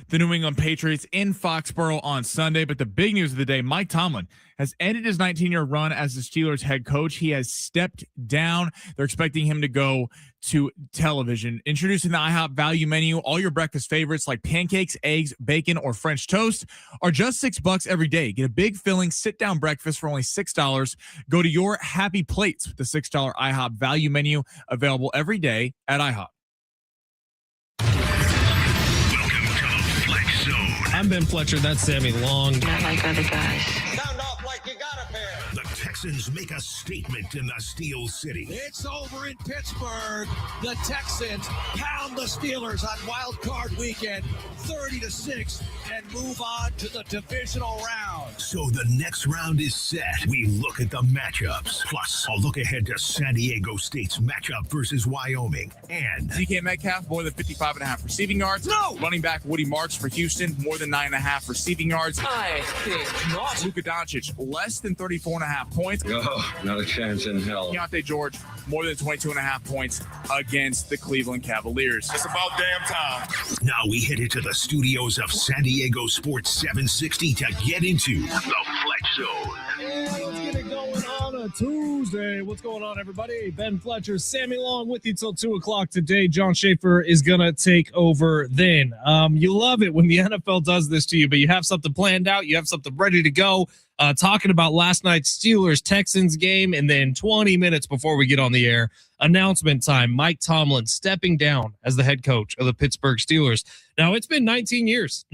the New England Patriots in Foxborough on Sunday. But the big news of the day, Mike Tomlin has ended his 19-year run as the Steelers head coach. He has stepped down. They're expecting him to go to television. Introducing the IHOP value menu. All your breakfast favorites like pancakes, eggs, bacon, or French toast are just $6 every day. Get a big filling sit-down breakfast for only $6. Go to your happy plates with the $6 IHOP value menu, available every day at IHOP. I'm Ben Fletcher. That's Sammy Long. Not like other guys. Sound off like you got a pair. The Texans make a statement in the Steel City. It's over in Pittsburgh. The Texans pound the Steelers on Wild Card Weekend, 30-6, and move on to the divisional round. So the next round is set. We look at the matchups. Plus, a look ahead to San Diego State's matchup versus Wyoming. And DK Metcalf, more than 55.5 receiving yards. No! Running back Woody Marks for Houston, more than 9.5 receiving yards. I think not. Luka Doncic, less than 34.5 points. Oh, not a chance in hell. Deontay George, more than 22.5 points against the Cleveland Cavaliers. It's about damn time. now we head into the studios of San Diego Sports 760 to get into the Fletch Zone. And let's get it going on a Tuesday. What's going on, everybody? Ben Fletcher, Sammy Long with you till 2 o'clock today. John Schaefer is going to take over then. You love it when the NFL does this to you, but you have something planned out. You have something ready to go. Talking about last night's Steelers-Texans game, and then 20 minutes before we get on the air, announcement time. Mike Tomlin stepping down as the head coach of the Pittsburgh Steelers. Now, it's been 19 years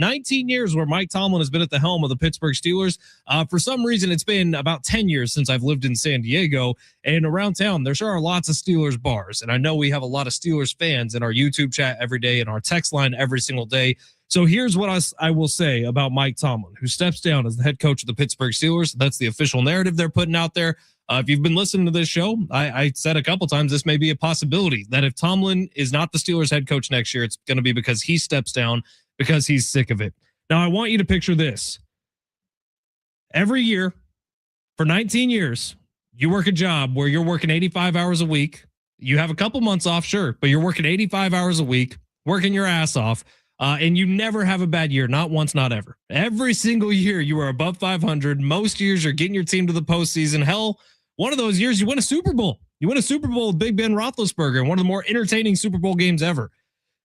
where Mike Tomlin has been at the helm of the Pittsburgh Steelers. For some reason, it's been about 10 years since I've lived in San Diego, and around town, there sure are lots of Steelers bars. And I know we have a lot of Steelers fans in our YouTube chat every day and our text line every single day. So here's what I will say about Mike Tomlin, who steps down as the head coach of the Pittsburgh Steelers. That's the official narrative they're putting out there. If you've been listening to this show, I said a couple times this may be a possibility that if Tomlin is not the Steelers head coach next year, it's going to be because he steps down because he's sick of it. Now, I want you to picture this. Every year for 19 years, you work a job where you're working 85 hours a week. You have a couple months off, sure, but you're working 85 hours a week, working your ass off. And you never have a bad year, not once, not ever. Every single year you are above 500. Most years you're getting your team to the postseason. Hell, one of those years you win a Super Bowl. You win a Super Bowl with Big Ben Roethlisberger, one of the more entertaining Super Bowl games ever.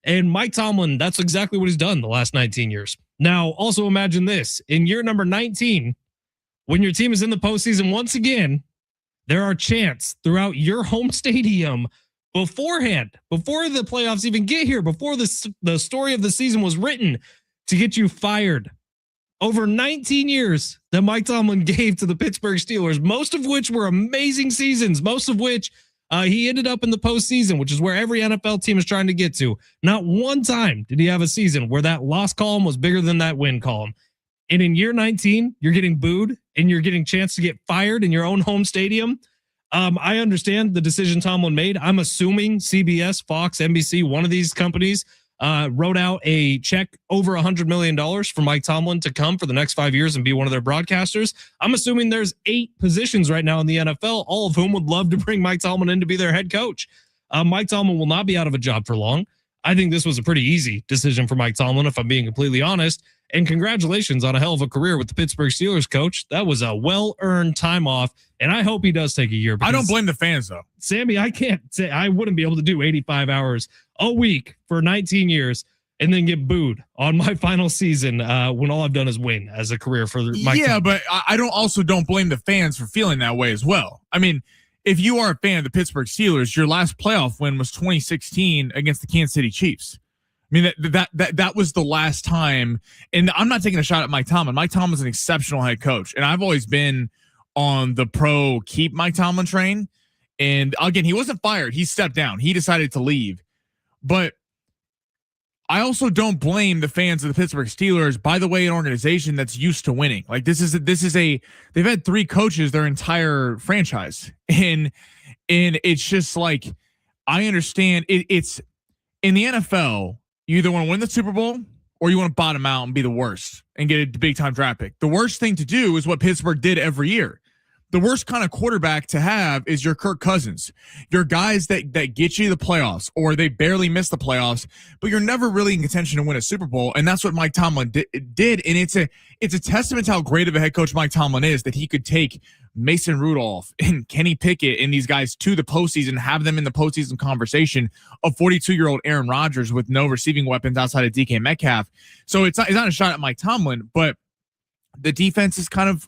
And Mike Tomlin, that's exactly what he's done the last 19 years. Now, also imagine this. In year number 19, when your team is in the postseason once again, there are chants throughout your home stadium beforehand, before the playoffs even get here, before the story of the season was written, to get you fired. Over 19 years that Mike Tomlin gave to the Pittsburgh Steelers, most of which were amazing seasons, most of which he ended up in the postseason, which is where every NFL team is trying to get to. Not one time did he have a season where that loss column was bigger than that win column. And in year 19, you're getting booed and you're getting a chance to get fired in your own home stadium. I understand the decision Tomlin made. I'm assuming CBS, Fox, NBC, one of these companies wrote out a check over $100 million for Mike Tomlin to come for the next 5 years and be one of their broadcasters. I'm assuming there's 8 positions right now in the NFL, all of whom would love to bring Mike Tomlin in to be their head coach. Mike Tomlin will not be out of a job for long. I think this was a pretty easy decision for Mike Tomlin, if I'm being completely honest. And congratulations on a hell of a career with the Pittsburgh Steelers, coach. That was a well-earned time off, and I hope he does take a year. I don't blame the fans, though. Sammy, I can't say I wouldn't be able to do 85 hours a week for 19 years and then get booed on my final season when all I've done is win as a career for Mike Tomlin. But I don't blame the fans for feeling that way as well. I mean, if you are a fan of the Pittsburgh Steelers, your last playoff win was 2016 against the Kansas City Chiefs. I mean, that was the last time, and I'm not taking a shot at Mike Tomlin. Mike Tomlin's an exceptional head coach, and I've always been on the pro keep Mike Tomlin train. And again, he wasn't fired. He stepped down. He decided to leave. But I also don't blame the fans of the Pittsburgh Steelers, by the way, an organization that's used to winning. Like they've had 3 coaches their entire franchise. And it's just like, I understand it's in the NFL, you either want to win the Super Bowl or you want to bottom out and be the worst and get a big time draft pick. The worst thing to do is what Pittsburgh did every year. the worst kind of quarterback to have is your Kirk Cousins. Your guys that get you to the playoffs, or they barely miss the playoffs, but you're never really in contention to win a Super Bowl. And that's what Mike Tomlin did. And it's a testament to how great of a head coach Mike Tomlin is, that he could take Mason Rudolph and Kenny Pickett and these guys to the postseason, have them in the postseason conversation of 42-year-old Aaron Rodgers with no receiving weapons outside of DK Metcalf. So it's not a shot at Mike Tomlin, but the defense is kind of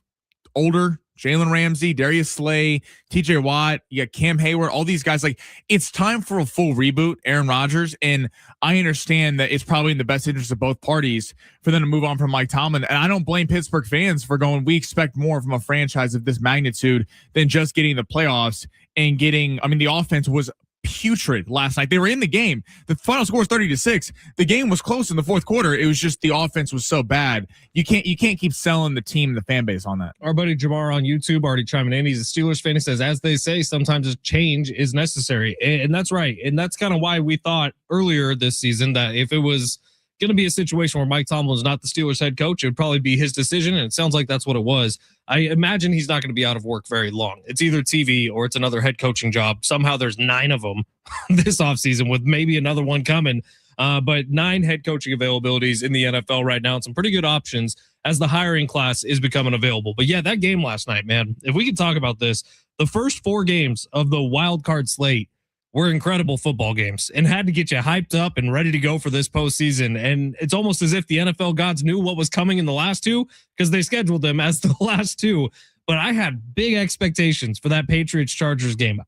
older. Jalen Ramsey, Darius Slay, TJ Watt, you got Cam Hayward, all these guys. Like, it's time for a full reboot, Aaron Rodgers. And I understand that it's probably in the best interest of both parties for them to move on from Mike Tomlin. And I don't blame Pittsburgh fans for going, we expect more from a franchise of this magnitude than just getting the playoffs and getting, I mean, the offense was putrid last night. They were in the game. The final score was 30-6. The game was close in the fourth quarter. It was just the offense was so bad. You can't keep selling the team, the fan base on that. Our buddy Jamar on YouTube already chiming in. He's a Steelers fan. He says, as they say, sometimes a change is necessary. And that's right. And that's kind of why we thought earlier this season that if it was going to be a situation where Mike Tomlin was not the Steelers head coach, it would probably be his decision. And it sounds like that's what it was. I imagine he's not going to be out of work very long. It's either TV or it's another head coaching job. Somehow there's 9 of them this offseason, with maybe another one coming. But 9 head coaching availabilities in the NFL right now, and some pretty good options as the hiring class is becoming available. But yeah, that game last night, man, if we could talk about this, the first 4 games of the wild card slate were incredible football games and had to get you hyped up and ready to go for this postseason. And it's almost as if the NFL gods knew what was coming in the last 2, because they scheduled them as the last 2. But I had big expectations for that Patriots-Chargers game.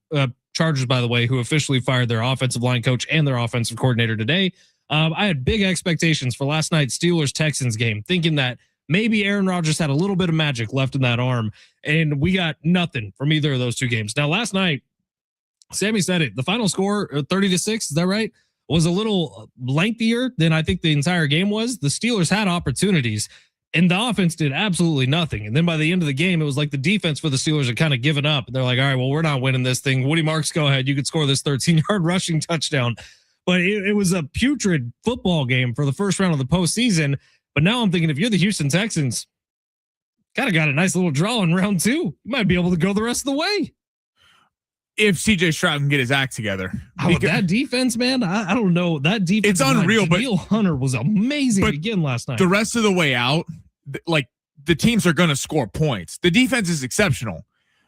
Chargers, by the way, who officially fired their offensive line coach and their offensive coordinator today. I had big expectations for last night's Steelers-Texans game, thinking that maybe Aaron Rodgers had a little bit of magic left in that arm, and we got nothing from either of those 2 games. Now, last night, Sammy said it. The final score, 30-6, is that right? Was a little lengthier than I think the entire game was. The Steelers had opportunities, and the offense did absolutely nothing. And then by the end of the game, it was like the defense for the Steelers had kind of given up. They're like, all right, well, we're not winning this thing. Woody Marks, go ahead. You could score this 13-yard rushing touchdown. But it was a putrid football game for the first round of the postseason. But now I'm thinking, if you're the Houston Texans, kind of got a nice little draw in round 2. You might be able to go the rest of the way. If CJ Stroud can get his act together. That defense, man, I don't know. That defense, it's unreal. But Neil Hunter was amazing again last night. The rest of the way out, like, the teams are going to score points. The defense is exceptional,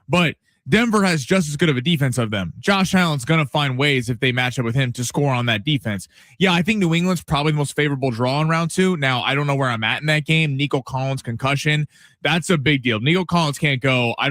but Denver has just as good of a defense of them. Josh Allen's going to find ways, if they match up with him, to score on that defense. Yeah, I think New England's probably the most favorable draw in round 2. Now, I don't know where I'm at in that game. Nico Collins concussion, that's a big deal. Nico Collins can't go. I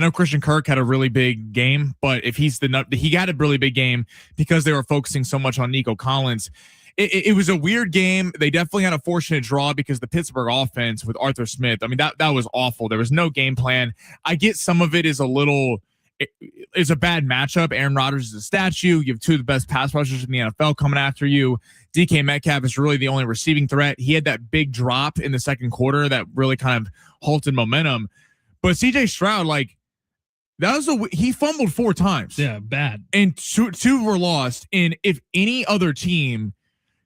know Christian Kirk had a really big game, but if he had a really big game because they were focusing so much on Nico Collins. It was a weird game. They definitely had a fortunate draw because the Pittsburgh offense with Arthur Smith, I mean, that was awful. There was no game plan. I get some of it is it's a bad matchup. Aaron Rodgers is a statue. You have 2 of the best pass rushers in the NFL coming after you. DK Metcalf is really the only receiving threat. He had that big drop in the second quarter that really kind of halted momentum. But CJ Stroud, he fumbled 4 times. Yeah, bad. And two were lost. And if any other team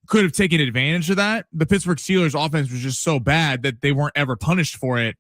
could have taken advantage of that, the Pittsburgh Steelers offense was just so bad that they weren't ever punished for it.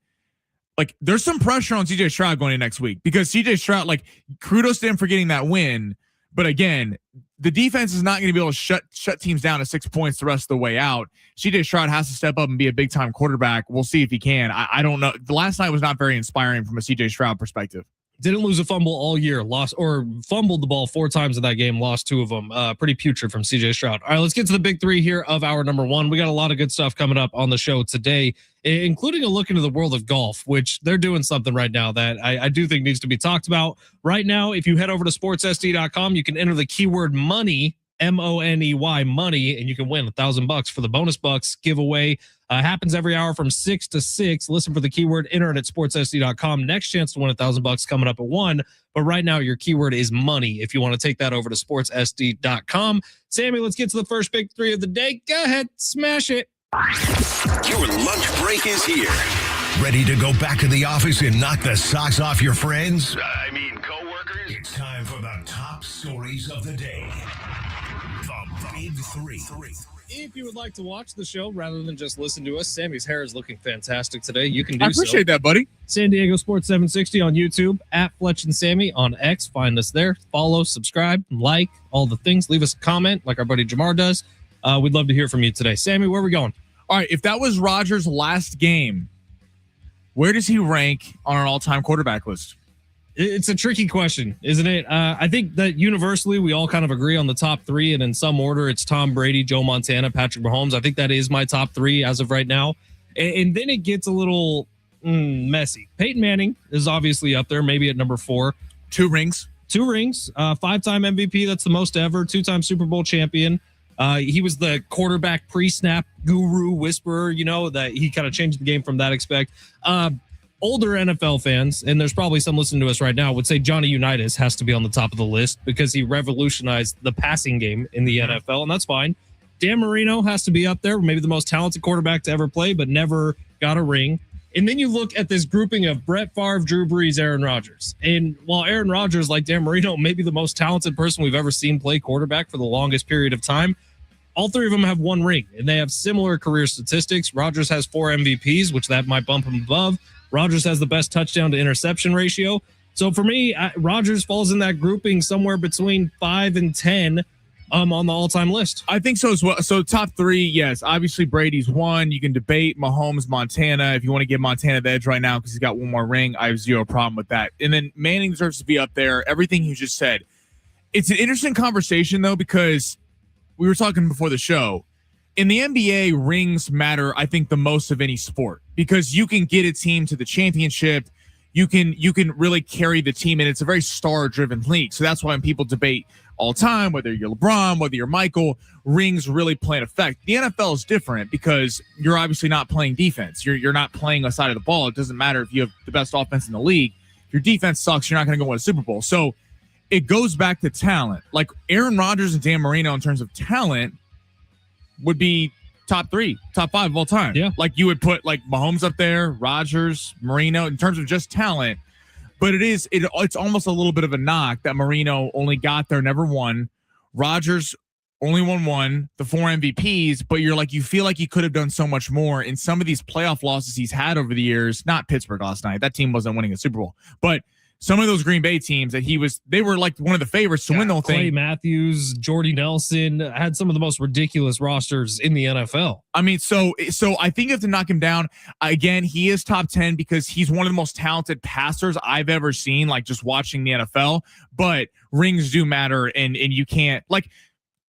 Like, there's some pressure on CJ Stroud going into next week, because CJ Stroud, kudos to him for getting that win. But again, the defense is not going to be able to shut teams down to 6 points the rest of the way out. CJ Stroud has to step up and be a big time quarterback. We'll see if he can. I don't know. The last night was not very inspiring from a CJ Stroud perspective. Didn't lose a fumble all year. Fumbled the ball 4 times in that game. Lost 2 of them. Pretty putrid from CJ Stroud. All right, let's get to the big 3 here of our number 1. We got a lot of good stuff coming up on the show today, including a look into the world of golf, which they're doing something right now that I do think needs to be talked about. Right now, if you head over to sportssd.com, you can enter the keyword money, MONEY, money, and you can win $1,000 for the bonus bucks giveaway. Happens every hour from 6 to 6. Listen for the keyword, enter it at sportssd.com. Next chance to win $1,000 coming up at 1. But right now, your keyword is money if you want to take that over to sportssd.com. Sammy, let's get to the first big 3 of the day. Go ahead, smash it. Your lunch break is here. Ready to go back to the office and knock the socks off your friends? Coworkers? It's time for the top stories of the day. The Big 3. If you would like to watch the show rather than just listen to us, Sammy's hair is looking fantastic today. You can do I appreciate that, buddy. San Diego Sports 760 on YouTube, at Fletch and Sammy on X. Find us there. Follow, subscribe, like, all the things. Leave us a comment like our buddy Jamar does. We'd love to hear from you today. Sammy, where are we going? All right, if that was Rodgers' last game, where does he rank on our all-time quarterback list? It's a tricky question, isn't it? I think that universally we all kind of agree on the top three, and in some order, it's Tom Brady, Joe Montana, Patrick Mahomes. I think that is my top three as of right now. And then it gets a little messy. Peyton Manning is obviously up there, maybe at number 4. 2 rings. 2 rings, 5-time MVP. That's the most ever. 2-time Super Bowl champion. He was the quarterback pre-snap guru whisperer, that he kind of changed the game from that aspect. Older NFL fans, and there's probably some listening to us right now, would say Johnny Unitas has to be on the top of the list because he revolutionized the passing game in the NFL, and that's fine. Dan Marino has to be up there, maybe the most talented quarterback to ever play, but never got a ring. And then you look at this grouping of Brett Favre, Drew Brees, Aaron Rodgers. And while Aaron Rodgers, like Dan Marino, may be the most talented person we've ever seen play quarterback for the longest period of time, all 3 of them have 1 ring, and they have similar career statistics. Rodgers has 4 MVPs, which that might bump him above. Rodgers has the best touchdown to interception ratio. So for me, Rodgers falls in that grouping somewhere between 5 and 10 on the all-time list. I think so as well. So top 3, yes. Obviously, Brady's 1. You can debate Mahomes, Montana. If you want to give Montana the edge right now because he's got 1 more ring, I have 0 problem with that. And then Manning deserves to be up there. Everything you just said. It's an interesting conversation, though, because we were talking before the show. In the NBA, rings matter, I think, the most of any sport because you can get a team to the championship. You can really carry the team, and it's a very star-driven league. So that's why when people debate all time, whether you're LeBron, whether you're Michael, rings really play an effect. The NFL is different because you're obviously not playing defense. You're not playing a side of the ball. It doesn't matter if you have the best offense in the league. If your defense sucks, you're not going to go win a Super Bowl. So it goes back to talent. Like Aaron Rodgers and Dan Marino in terms of talent would be top 3, top 5 of all time. Yeah. Like you would put like Mahomes up there, Rodgers, Marino in terms of just talent. But it's almost a little bit of a knock that Marino only got there, never won. Rodgers only won 1, the 4 MVPs, but you feel like he could have done so much more in some of these playoff losses he's had over the years. Not Pittsburgh last night. That team wasn't winning a Super Bowl. But some of those Green Bay teams that they were like one of the favorites to win the whole thing. Clay Matthews, Jordy Nelson had some of the most ridiculous rosters in the NFL. I mean, so I think you have to knock him down. Again, he is top 10 because he's one of the most talented passers I've ever seen, like just watching the NFL. But rings do matter, and you can't like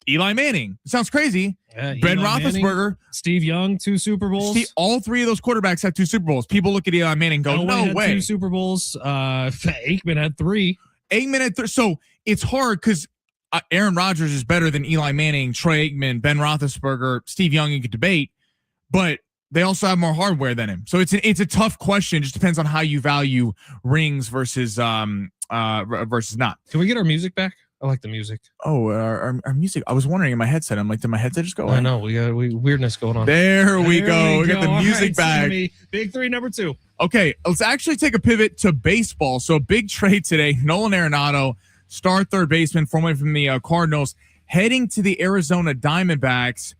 Eli Manning. It sounds crazy. Ben Roethlisberger, Steve Young, 2 Super Bowls. All 3 of those quarterbacks have 2 Super Bowls. People look at Eli Manning and go, Elway no way. 2 Super Bowls. Aikman had 3. Aikman had 3. So it's hard because Aaron Rodgers is better than Eli Manning, Troy Aikman, Ben Roethlisberger, Steve Young. You could debate, but they also have more hardware than him. So it's a tough question. It just depends on how you value rings versus not. Can we get our music back? I like the music. Oh, our music. I was wondering in my headset. I'm like, did my headset just go away? I know. We got weirdness going on. There we go. We got the music back. Sammy, big 3, number 2. Okay, let's actually take a pivot to baseball. So a big trade today. Nolan Arenado, star third baseman, formerly from the Cardinals, heading to the Arizona Diamondbacks.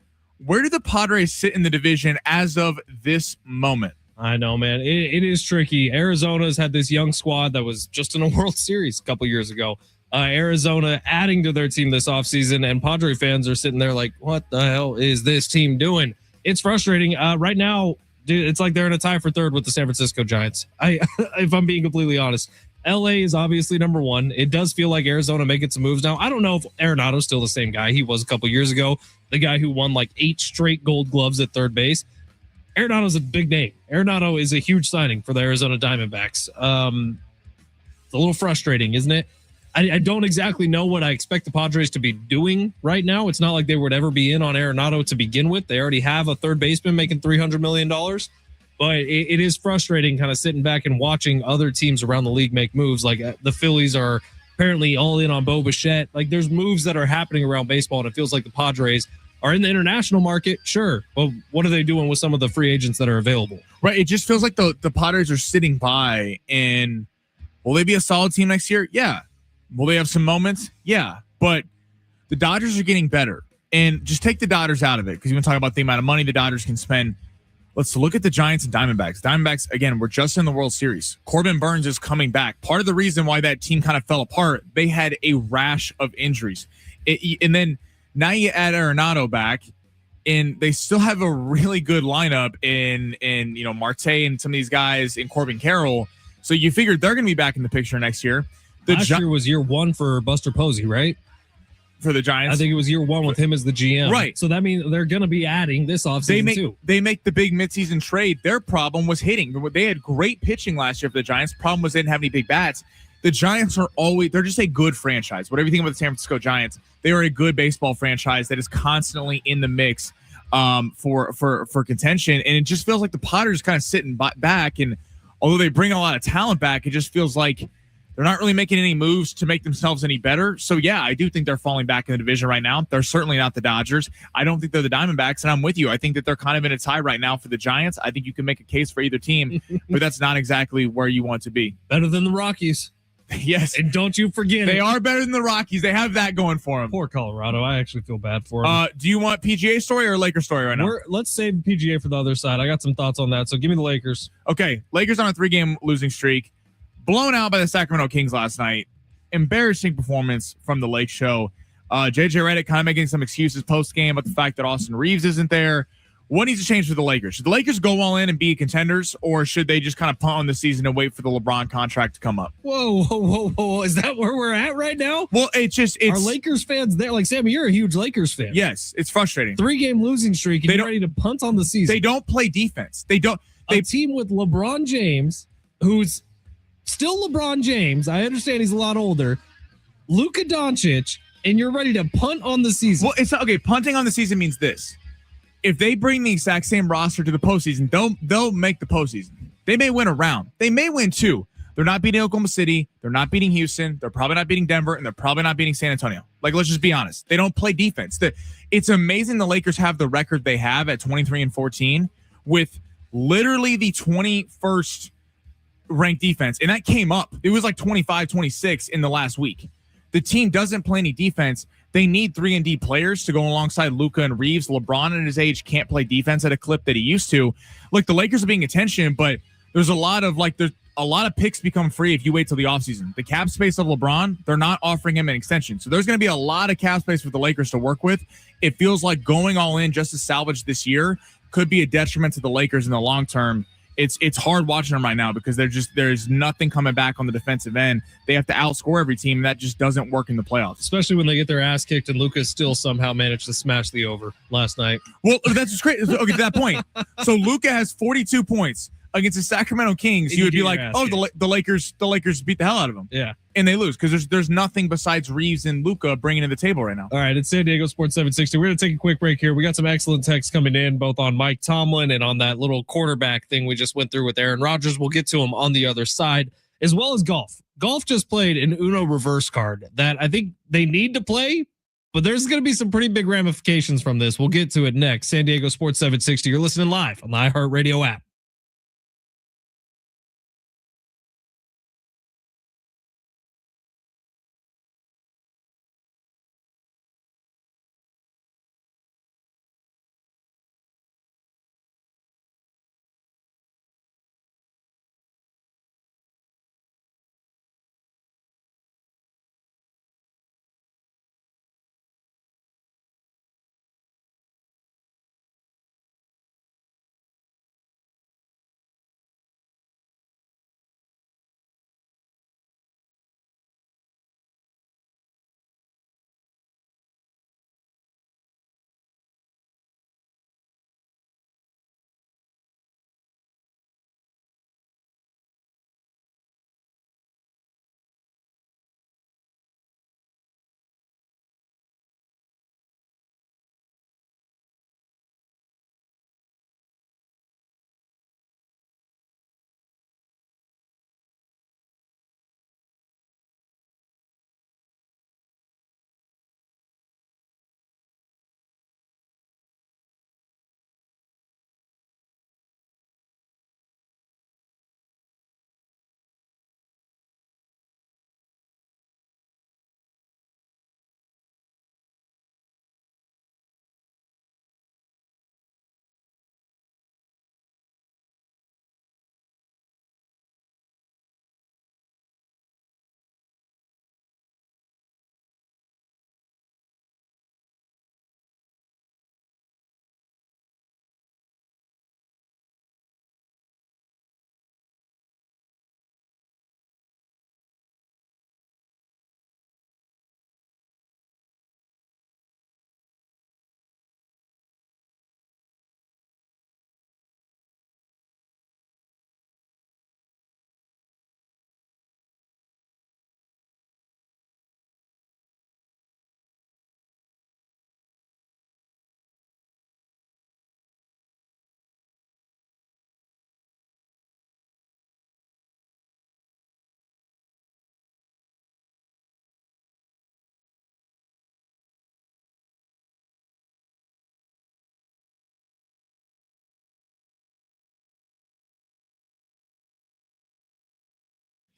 Where do the Padres sit in the division as of this moment? I know, man. It is tricky. Arizona's had this young squad that was just in a World Series a couple years ago. Arizona adding to their team this offseason, and Padre fans are sitting there like, what the hell is this team doing? It's frustrating. Right now, dude, it's like they're in a tie for 3rd with the San Francisco Giants. If I'm being completely honest. LA is obviously number 1. It does feel like Arizona making some moves now. I don't know if Arenado's still the same guy he was a couple years ago, the guy who won like 8 straight Gold Gloves at third base. Arenado's a big name. Arenado is a huge signing for the Arizona Diamondbacks. It's a little frustrating, isn't it? I don't exactly know what I expect the Padres to be doing right now. It's not like they would ever be in on Arenado to begin with. They already have a third baseman making $300 million. But it is frustrating kind of sitting back and watching other teams around the league make moves. Like the Phillies are apparently all in on Bo Bichette. Like there's moves that are happening around baseball, and it feels like the Padres are in the international market, sure. But what are they doing with some of the free agents that are available? Right. It just feels like the Padres are sitting by, and will they be a solid team next year? Yeah. Will they have some moments? Yeah. But the Dodgers are getting better. And just take the Dodgers out of it because you've been talking about the amount of money the Dodgers can spend. Let's look at the Giants and Diamondbacks. Diamondbacks, again, we're just in the World Series. Corbin Burns is coming back. Part of the reason why that team kind of fell apart, they had a rash of injuries. And then now you add Arenado back, and they still have a really good lineup in Marte and some of these guys in Corbin Carroll. So you figured they're going to be back in the picture next year. Last year was year one for Buster Posey, right? For the Giants. I think it was year one with him as the GM. Right. So that means they're going to be adding this offseason too. They make the big midseason trade. Their problem was hitting. They had great pitching last year for the Giants. Problem was they didn't have any big bats. The Giants they're just a good franchise. Whatever you think about the San Francisco Giants, they are a good baseball franchise that is constantly in the mix for contention. And it just feels like the Potters kind of sitting back. And although they bring a lot of talent back, it just feels like they're not really making any moves to make themselves any better. So, yeah, I do think they're falling back in the division right now. They're certainly not the Dodgers. I don't think they're the Diamondbacks, and I'm with you. I think that they're kind of in a tie right now for the Giants. I think you can make a case for either team, but that's not exactly where you want to be. Better than the Rockies. Yes. And don't you forget They are better than the Rockies. They have that going for them. Poor Colorado. I actually feel bad for them. Do you want PGA story or Lakers story right now? Let's save PGA for the other side. I got some thoughts on that, so give me the Lakers. Okay, Lakers on a 3-game losing streak. Blown out by the Sacramento Kings last night. Embarrassing performance from the Lake Show. JJ Redick kind of making some excuses post-game about the fact that Austin Reeves isn't there. What needs to change for the Lakers? Should the Lakers go all in and be contenders, or should they just kind of punt on the season and wait for the LeBron contract to come up? Whoa. Is that where we're at right now? Well, it's Are Lakers fans there? Like, Sammy, you're a huge Lakers fan. Yes, it's frustrating. 3-game losing streak, and you're ready to punt on the season. They don't play defense. A team with LeBron James, who's still LeBron James. I understand he's a lot older. Luka Doncic, and you're ready to punt on the season. Well, it's not okay. Punting on the season means this. If they bring the exact same roster to the postseason, they'll make the postseason. They may win a round. They may win 2. They're not beating Oklahoma City. They're not beating Houston. They're probably not beating Denver, and they're probably not beating San Antonio. Like, let's just be honest. They don't play defense. It's amazing the Lakers have the record they have at 23-14 with literally the 21st ranked defense, and that came up. It was like 25-26 in the last week. The team doesn't play any defense. They need 3-and-D players to go alongside Luka and Reeves. LeBron at his age can't play defense at a clip that he used to. Look, the Lakers are being attention, but there's a lot of picks become free if you wait till the offseason. The cap space of LeBron, they're not offering him an extension. So there's going to be a lot of cap space for the Lakers to work with. It feels like going all in just to salvage this year could be a detriment to the Lakers in the long term. It's hard watching them right now because there's nothing coming back on the defensive end. They have to outscore every team, and that just doesn't work in the playoffs. Especially when they get their ass kicked and Luka still somehow managed to smash the over last night. Well, that's just great. Okay, to that point. So Luka has 42 points against the Sacramento Kings. You would be like, the Lakers beat the hell out of them. Yeah. And they lose because there's nothing besides Reeves and Luka bringing to the table right now. All right, it's San Diego Sports 760. We're going to take a quick break here. We got some excellent texts coming in, both on Mike Tomlin and on that little quarterback thing we just went through with Aaron Rodgers. We'll get to him on the other side, as well as golf. Golf just played an Uno reverse card that I think they need to play, but there's going to be some pretty big ramifications from this. We'll get to it next. San Diego Sports 760. You're listening live on the iHeartRadio app.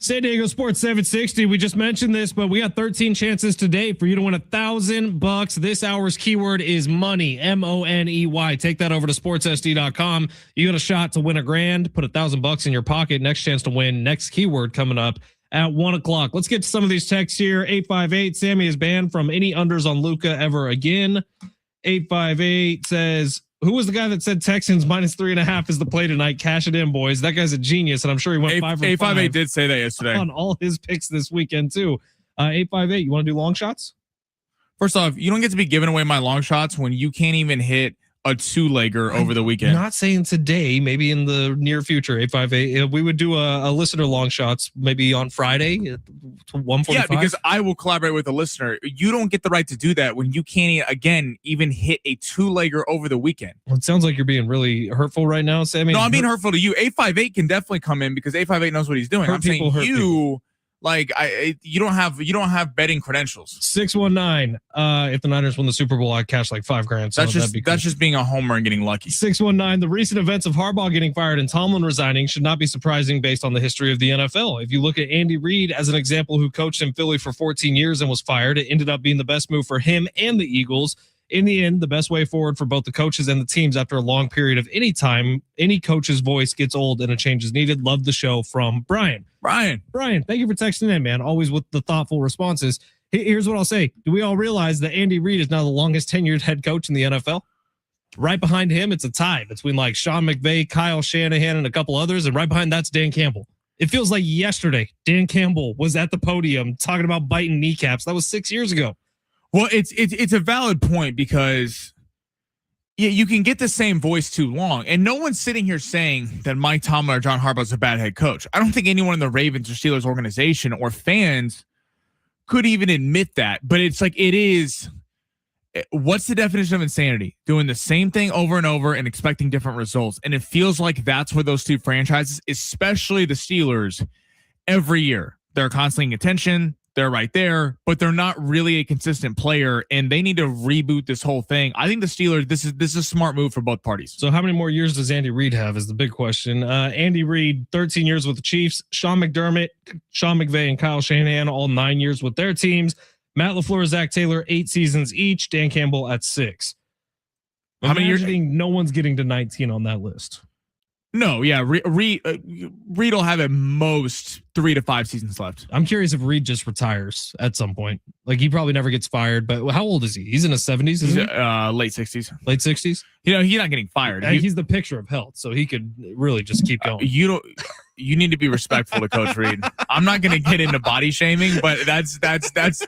San Diego Sports 760. We just mentioned this, but we got 13 chances today for you to win $1,000. This hour's keyword is money, MONEY. Take that over to sportssd.com. You got a shot to win $1,000. Put $1,000 in your pocket. Next chance to win. Next keyword coming up at 1:00. Let's get to some of these texts here. 858. Sammy is banned from any unders on Luka ever again. 858 says, who was the guy that said Texans -3.5 is the play tonight? Cash it in, boys. That guy's a genius, and I'm sure he went 5 for 5. 858 did say that yesterday On all his picks this weekend, too. 858, you want to do long shots? First off, you don't get to be giving away my long shots when you can't even hit a 2-legger over the weekend. Not saying today, maybe in the near future. 858. We would do a listener long shots maybe on Friday at 1:45. Yeah, because I will collaborate with a listener. You don't get the right to do that when you can't again even hit a 2-legger over the weekend. Well, it sounds like you're being really hurtful right now, Sammy. No, I'm being hurtful to you. 858 can definitely come in because 858 knows what he's doing. I'm saying you. Like you don't have betting credentials. 619. If the Niners win the Super Bowl, I'd cash like $5,000. So that's just being a homer and getting lucky. 619. The recent events of Harbaugh getting fired and Tomlin resigning should not be surprising based on the history of the NFL. If you look at Andy Reid as an example, who coached in Philly for 14 years and was fired, it ended up being the best move for him and the Eagles. In the end, the best way forward for both the coaches and the teams after a long period of any time, any coach's voice gets old and a change is needed. Love the show from Brian. Brian, thank you for texting in, man. Always with the thoughtful responses. Here's what I'll say. Do we all realize that Andy Reid is now the longest tenured head coach in the NFL? Right behind him, it's a tie between like Sean McVay, Kyle Shanahan, and a couple others. And right behind that's Dan Campbell. It feels like yesterday, Dan Campbell was at the podium talking about biting kneecaps. That was 6 years ago. Well, it's a valid point because you can get the same voice too long. And no one's sitting here saying that Mike Tomlin or John Harbaugh is a bad head coach. I don't think anyone in the Ravens or Steelers organization or fans could even admit that. But it's like it is. What's the definition of insanity? Doing the same thing over and over and expecting different results. And it feels like that's where those two franchises, especially the Steelers, every year, they're constantly getting attention. They're right there, but they're not really a consistent player, and they need to reboot this whole thing. I think the Steelers, this is a smart move for both parties. So how many more years does Andy Reid have is the big question. Andy Reid, 13 years with the Chiefs. Sean McDermott, Sean McVay, and Kyle Shanahan, all 9 years with their teams. Matt LaFleur, Zach Taylor, 8 seasons each. Dan Campbell at 6. How many years? No one's getting to 19 on that list. No, yeah, Reid will have at most 3 to 5 seasons left. I'm curious if Reid just retires at some point. Like he probably never gets fired. But how old is he? He's in his 70s, isn't he? Late 60s. Late 60s. You know, he's not getting fired. He's the picture of health, so he could really just keep going. You need to be respectful to Coach Reid. I'm not going to get into body shaming, but that's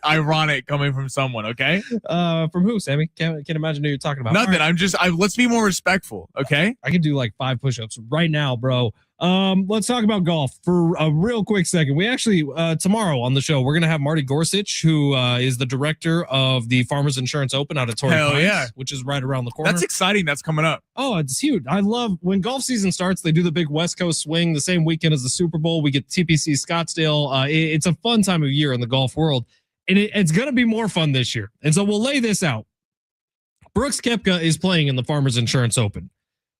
ironic coming from someone. Okay. From who, Sammy? Can't imagine who you're talking about. Nothing. Right. Let's be more respectful. Okay. I can do like 5 push-ups right now, bro. Let's talk about golf for a real quick second. We actually, tomorrow on the show, we're going to have Marty Gorsuch, who is the director of the Farmers Insurance Open out of Torrey Pines, which is right around the corner. That's exciting. That's coming up. Oh, it's huge. I love when golf season starts. They do the big West Coast swing the same weekend as the Super Bowl. We get TPC Scottsdale. It's a fun time of year in the golf world, and it's going to be more fun this year. And so we'll lay this out. Brooks Koepka is playing in the Farmers Insurance Open.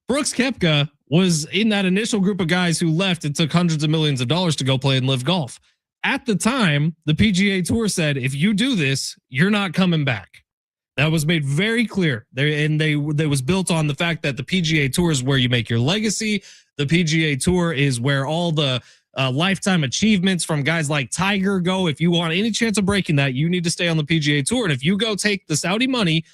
Brooks Koepka was in that initial group of guys who left and took hundreds of millions of dollars to go play and live golf. At the time, the PGA Tour said, if you do this, you're not coming back. That was made very clear. They was built on the fact that the PGA Tour is where you make your legacy. The PGA Tour is where all the lifetime achievements from guys like Tiger go. If you want any chance of breaking that, you need to stay on the PGA Tour. And if you go take the Saudi money,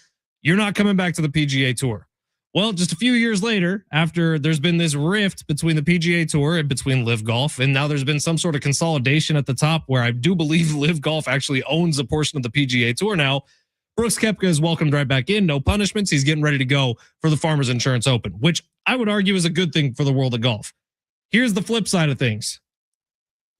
you're not coming back to the PGA Tour. Well, just a few years later, after there's been this rift between the PGA Tour and between Live Golf, and now there's been some sort of consolidation at the top where I do believe Live Golf actually owns a portion of the PGA Tour now. Brooks Koepka is welcomed right back in. No punishments. He's getting ready to go for the Farmers Insurance Open, which I would argue is a good thing for the world of golf. Here's the flip side of things.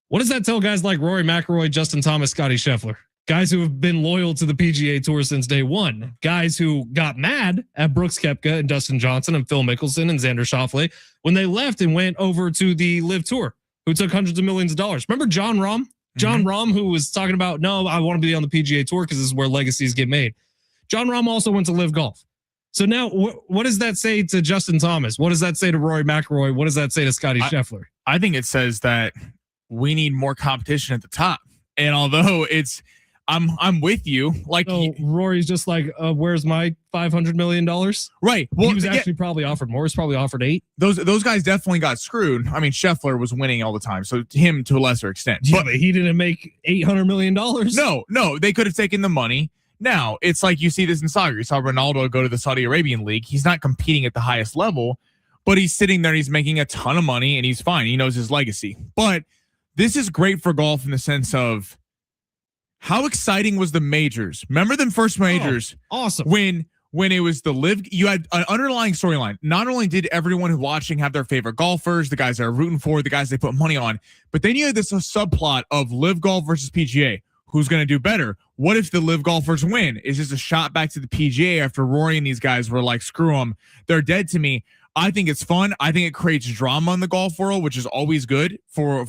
What does that tell guys like Rory McIlroy, Justin Thomas, Scotty Scheffler? Guys who have been loyal to the PGA Tour since day one. Guys who got mad at Brooks Koepka and Dustin Johnson and Phil Mickelson and Xander Schauffele when they left and went over to the Live Tour, who took hundreds of millions of dollars. Remember John Rahm? John Rahm, who was talking about, no, I want to be on the PGA Tour because this is where legacies get made. John Rahm also went to Live Golf. So now what does that say to Justin Thomas? What does that say to Rory McIlroy? What does that say to Scotty Scheffler? I think it says that we need more competition at the top. And although I'm with you. Like, So Rory's just like, where's my $500 million? Right. Well, he was actually probably offered more. He's probably offered 8. Those guys definitely got screwed. I mean, Scheffler was winning all the time, so him to a lesser extent. Yeah, but he didn't make $800 million. No, they could have taken the money. Now, it's like you see this in soccer. You saw Ronaldo go to the Saudi Arabian league. He's not competing at the highest level, but he's sitting there. He's making a ton of money, and he's fine. He knows his legacy. But this is great for golf in the sense of how exciting was the majors? Remember them first majors? Oh, awesome. When it was the live, you had an underlying storyline. Not only did everyone who watching have their favorite golfers, the guys they're rooting for, the guys they put money on, but then you had this subplot of live golf versus PGA. Who's going to do better? What if the live golfers win? Is this a shot back to the PGA after Rory and these guys were like, screw them, they're dead to me? I think it's fun. I think it creates drama in the golf world, which is always good for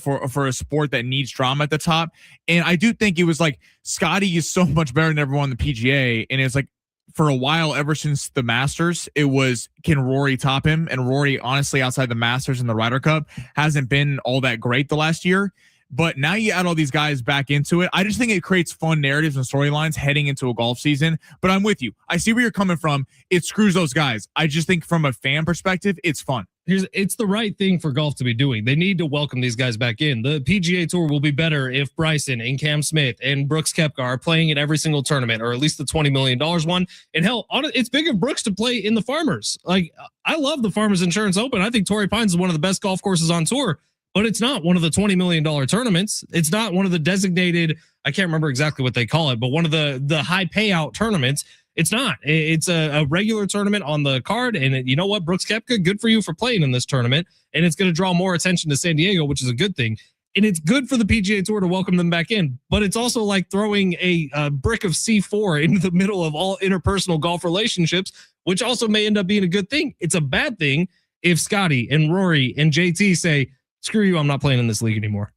a sport that needs drama at the top. And I do think it was like Scotty is so much better than everyone on the PGA. And it's like for a while, ever since the Masters, it was, can Rory top him? And Rory, honestly, outside the Masters and the Ryder Cup, hasn't been all that great the last year. But now you add all these guys back into it. I just think it creates fun narratives and storylines heading into a golf season. But I'm with you. I see where you're coming from. It screws those guys. I just think from a fan perspective, it's fun. It's the right thing for golf to be doing. They need to welcome these guys back in. The PGA Tour will be better if Bryson and Cam Smith and Brooks Koepka are playing in every single tournament, or at least the $20 million one. And hell, it's big of Brooks to play in the Farmers. Like, I love the Farmers Insurance Open. I think Torrey Pines is one of the best golf courses on tour. But it's not one of the $20 million tournaments. It's not one of the designated, I can't remember exactly what they call it, but one of the high payout tournaments. It's not. It's a regular tournament on the card. And you know what, Brooks Koepka, good for you for playing in this tournament. And it's going to draw more attention to San Diego, which is a good thing. And it's good for the PGA Tour to welcome them back in. But it's also like throwing a brick of C4 into the middle of all interpersonal golf relationships, which also may end up being a good thing. It's a bad thing if Scotty and Rory and JT say, screw you, I'm not playing in this league anymore.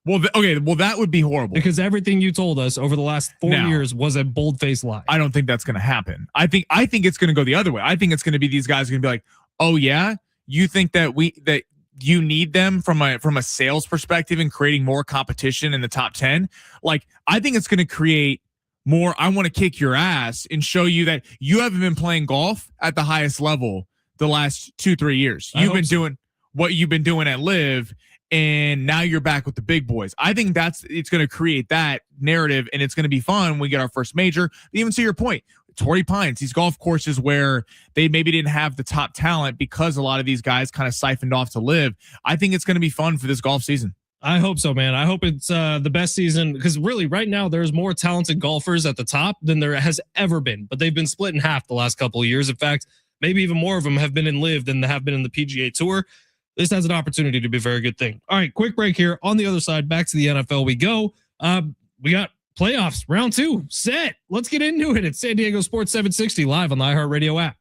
Well, that would be horrible. Because everything you told us over the last 4 years was a bold-faced lie. I don't think that's going to happen. I think it's going to go the other way. I think it's going to be these guys going to be like, oh yeah, you think that you need them from a sales perspective and creating more competition in the top 10? Like, I think it's going to create more, I want to kick your ass and show you that you haven't been playing golf at the highest level the last 2-3 years. You've been doing what you've been doing at Live, and now you're back with the big boys. I think it's going to create that narrative, and it's going to be fun when we get our first major. Even to your point, Torrey Pines, these golf courses where they maybe didn't have the top talent because a lot of these guys kind of siphoned off to Live. I think it's going to be fun for this golf season. I hope so, man. I hope it's the best season, because really right now there's more talented golfers at the top than there has ever been, but they've been split in half the last couple of years. In fact, maybe even more of them have been in Live than they have been in the PGA Tour. This has an opportunity to be a very good thing. All right, quick break here. On the other side, back to the NFL we go. We got playoffs, round 2 set. Let's get into it. It's San Diego Sports 760 live on the iHeartRadio app.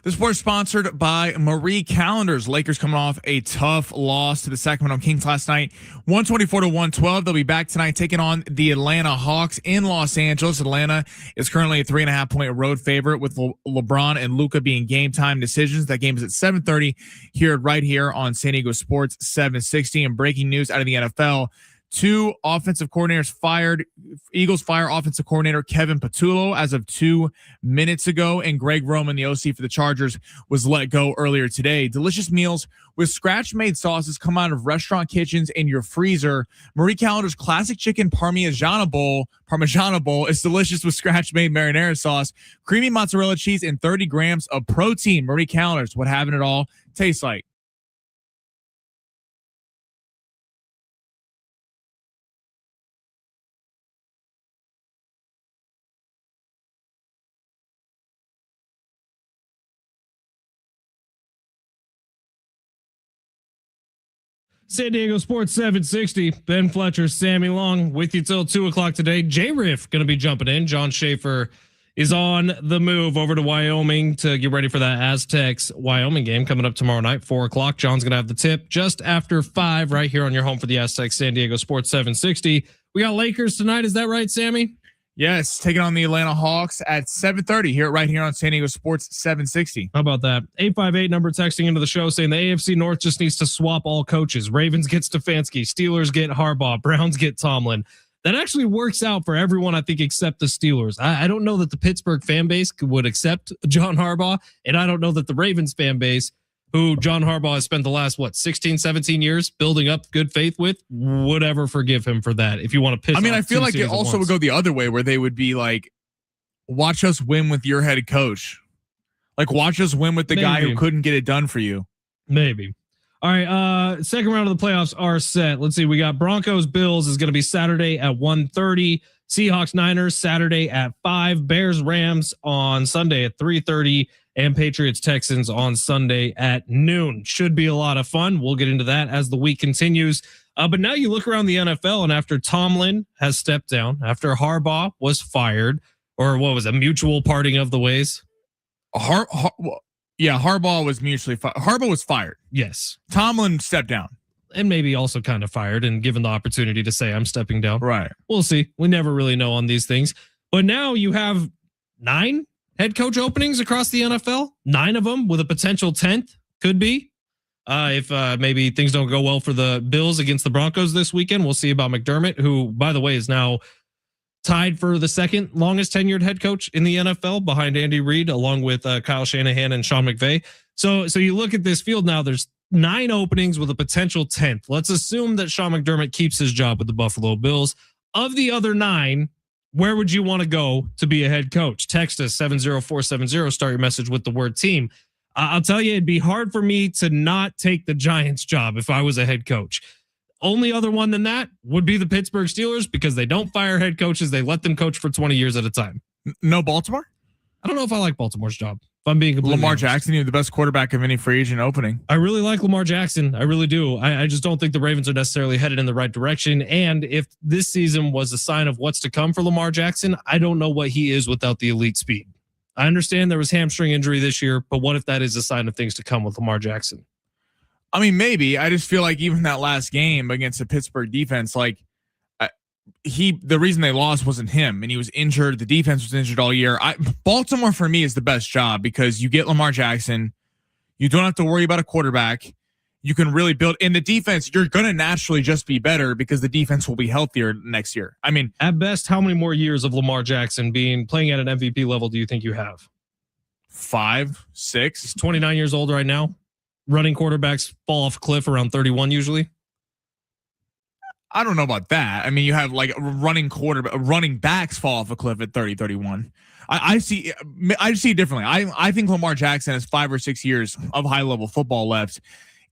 This report is sponsored by Marie Callender's. Lakers coming off a tough loss to the Sacramento Kings last night, 124-112. They'll be back tonight taking on the Atlanta Hawks in Los Angeles. Atlanta is currently a 3.5-point road favorite with LeBron and Luka being game time decisions. That game is at 7:30 right here on San Diego Sports 760. And breaking news out of the NFL. 2 offensive coordinators fired. Eagles fire offensive coordinator Kevin Patullo as of 2 minutes ago, and Greg Roman, the OC for the Chargers, was let go earlier today. Delicious meals with scratch-made sauces come out of restaurant kitchens in your freezer. Marie Callender's classic chicken Parmigiana bowl is delicious with scratch-made marinara sauce, creamy mozzarella cheese, and 30 grams of protein. Marie Callender's, what having it all tastes like. San Diego Sports 760. Ben Fletcher, Sammy Long with you till 2 o'clock today. J-Riff going to be jumping in. John Schaefer is on the move over to Wyoming to get ready for that Aztecs Wyoming game coming up tomorrow night, 4 o'clock. John's going to have the tip just after 5 right here on your home for the Aztecs, San Diego Sports 760. We got Lakers tonight. Is that right, Sammy? Yes, taking on the Atlanta Hawks at 7:30 right here on San Diego Sports 760. How about that? 858 number texting into the show saying the AFC North just needs to swap all coaches. Ravens get Stefanski, Steelers get Harbaugh, Browns get Tomlin. That actually works out for everyone, I think, except the Steelers. I don't know that the Pittsburgh fan base would accept John Harbaugh, and I don't know that the Ravens fan base, who John Harbaugh has spent the last, 16, 17 years building up good faith with, would ever forgive him for that. If you want to piss I feel like it also would go the other way where they would be like, watch us win with your head coach. Like, watch us win with the guy who couldn't get it done for you. Maybe. All right. Second round of the playoffs are set. Let's see. We got Broncos Bills is going to be Saturday at 1:30. Seahawks Niners Saturday at 5. Bears Rams on Sunday at 3:30. And Patriots Texans on Sunday at noon. Should be a lot of fun. We'll get into that as the week continues. But now you look around the NFL, and after Tomlin has stepped down, after Harbaugh was fired, or what was a mutual parting of the ways? Harbaugh was mutually fired. Harbaugh was fired. Yes. Tomlin stepped down. And maybe also kind of fired and given the opportunity to say, I'm stepping down. Right. We'll see. We never really know on these things. But now you have 9 head coach openings across the NFL, 9 of them with a potential 10th could be. If maybe things don't go well for the Bills against the Broncos this weekend, we'll see about McDermott, who, by the way, is now tied for the second longest tenured head coach in the NFL behind Andy Reid, along with Kyle Shanahan and Sean McVay. So you look at this field now, there's 9 openings with a potential 10th. Let's assume that Sean McDermott keeps his job with the Buffalo Bills. Of the other 9, where would you want to go to be a head coach? Text us 70470. Start your message with the word team. I'll tell you, it'd be hard for me to not take the Giants job if I was a head coach. Only other one than that would be the Pittsburgh Steelers, because they don't fire head coaches. They let them coach for 20 years at a time. No Baltimore? I don't know if I like Baltimore's job. If I'm being completely Lamar honest. Jackson, you're the best quarterback of any free agent opening. I really like Lamar Jackson. I really do. I just don't think the Ravens are necessarily headed in the right direction. And if this season was a sign of what's to come for Lamar Jackson, I don't know what he is without the elite speed. I understand there was hamstring injury this year, but what if that is a sign of things to come with Lamar Jackson? I mean, maybe. I just feel like even that last game against the Pittsburgh defense, like the reason they lost wasn't him, and he was injured. The defense was injured all year. Baltimore for me is the best job because you get Lamar Jackson. You don't have to worry about a quarterback. You can really build in the defense. You're going to naturally just be better because the defense will be healthier next year. I mean, at best, how many more years of Lamar Jackson playing at an MVP level do you think you have? 5, 6. He's 29 years old right now. Running quarterbacks fall off a cliff around 31 usually. I don't know about that. I mean, you have like running backs fall off a cliff at 30, 31. I see it differently. I think Lamar Jackson has 5 or 6 years of high level football left.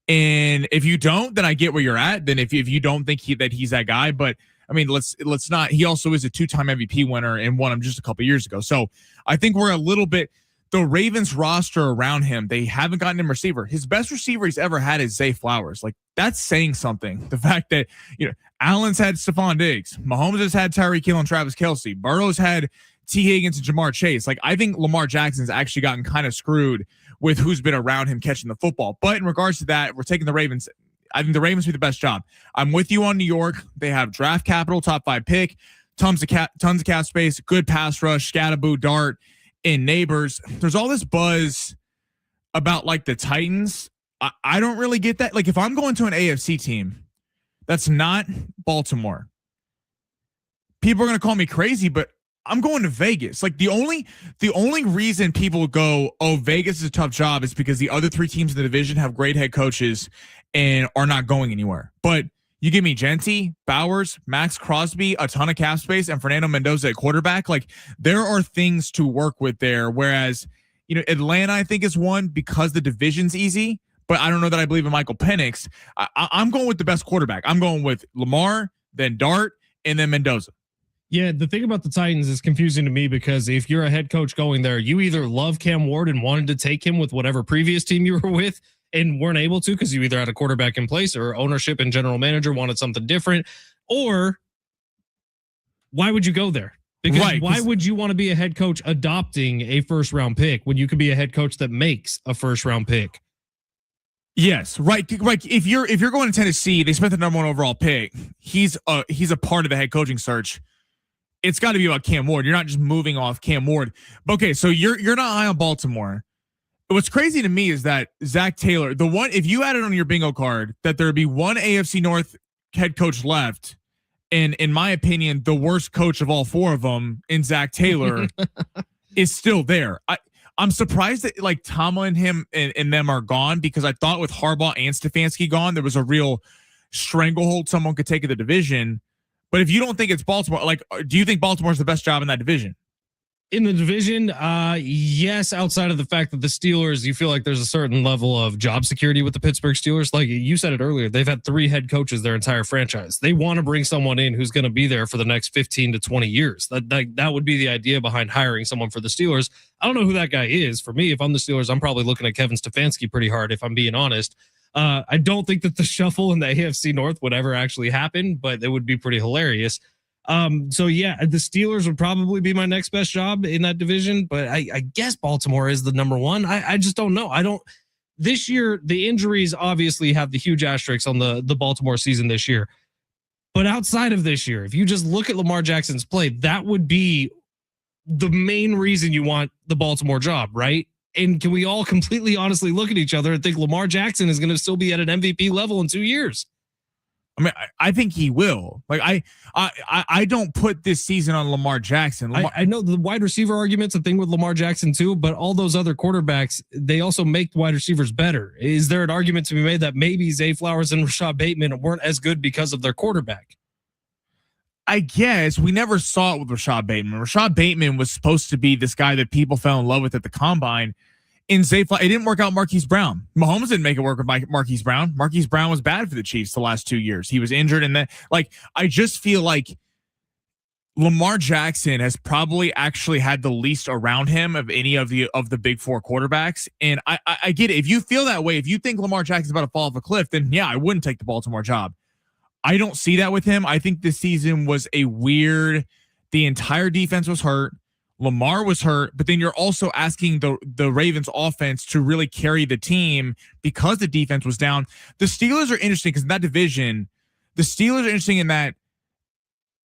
And if you don't, then I get where you're at. Then if you don't think that he's that guy, but I mean, let's not. He also is a 2-time MVP winner and won him just a couple years ago. So I think we're a little bit. The Ravens roster around him, they haven't gotten him receiver. His best receiver he's ever had is Zay Flowers. Like, that's saying something. The fact that, Allen's had Stephon Diggs. Mahomes has had Tyreek Hill and Travis Kelce. Burrow's had T. Higgins and Jamar Chase. Like, I think Lamar Jackson's actually gotten kind of screwed with who's been around him catching the football. But in regards to that, we're taking the Ravens. I think the Ravens do the best job. I'm with you on New York. They have draft capital, top 5 pick, tons of cap space, good pass rush, Scatterboo, Dart, and Neighbors. There's all this buzz about like the Titans. I don't really get that. Like if I'm going to an AFC team that's not Baltimore, people are going to call me crazy, but I'm going to Vegas. Like the only reason people go, oh, Vegas is a tough job is because the other 3 teams in the division have great head coaches and are not going anywhere. But you give me Genti, Bowers, Max Crosby, a ton of cap space, and Fernando Mendoza at quarterback. Like there are things to work with there. Whereas, Atlanta, I think is one because the division's easy, but I don't know that I believe in Michael Penix. I'm going with the best quarterback. I'm going with Lamar, then Dart, and then Mendoza. Yeah, the thing about the Titans is confusing to me because if you're a head coach going there, you either love Cam Ward and wanted to take him with whatever previous team you were with and weren't able to because you either had a quarterback in place or ownership and general manager wanted something different, or why would you go there? Because why would you want to be a head coach adopting a first round pick when you could be a head coach that makes a first round pick? Yes, right. If you're going to Tennessee, they spent the number 1 overall pick. He's a part of the head coaching search. It's got to be about Cam Ward. You're not just moving off Cam Ward. Okay, so you're not high on Baltimore. What's crazy to me is that Zach Taylor, if you had it on your bingo card that there would be one AFC North head coach left, and in my opinion, the worst coach of all 4 of them in Zach Taylor is still there. I'm surprised that like Tomlin, him and them are gone because I thought with Harbaugh and Stefanski gone, there was a real stranglehold someone could take of the division. But if you don't think it's Baltimore, like, do you think Baltimore's the best job in that division? In the division, yes, outside of the fact that the Steelers, you feel like there's a certain level of job security with the Pittsburgh Steelers. Like you said it earlier, they've had 3 head coaches their entire franchise. They want to bring someone in who's going to be there for the next 15 to 20 years. That would be the idea behind hiring someone for the Steelers. I don't know who that guy is. For me, if I'm the Steelers, I'm probably looking at Kevin Stefanski pretty hard, if I'm being honest. I don't think that the shuffle in the AFC North would ever actually happen, but it would be pretty hilarious. So yeah, the Steelers would probably be my next best job in that division, but I guess Baltimore is the number 1. I just don't know. This year, the injuries obviously have the huge asterisks on the Baltimore season this year. But outside of this year, if you just look at Lamar Jackson's play, that would be the main reason you want the Baltimore job, right? And can we all completely honestly look at each other and think Lamar Jackson is going to still be at an MVP level in 2 years? I mean, I think he will. Like I don't put this season on Lamar Jackson. I know the wide receiver argument's a thing with Lamar Jackson too, but all those other quarterbacks, they also make wide receivers better. Is there an argument to be made that maybe Zay Flowers and Rashad Bateman weren't as good because of their quarterback? I guess we never saw it with Rashad Bateman. Rashad Bateman was supposed to be this guy that people fell in love with at the combine. In Zay, it didn't work out. Marquise Brown. Mahomes didn't make it work with Marquise Brown. Marquise Brown was bad for the Chiefs the last 2 years. He was injured, and then I just feel like Lamar Jackson has probably actually had the least around him of any of the big 4 quarterbacks. And I get it. If you feel that way, if you think Lamar Jackson's about to fall off a cliff, then yeah, I wouldn't take the Baltimore job. I don't see that with him. I think this season was a weird. The entire defense was hurt. Lamar was hurt, but then you're also asking the Ravens offense to really carry the team because the defense was down. The Steelers are interesting because in that division, the Steelers are interesting in that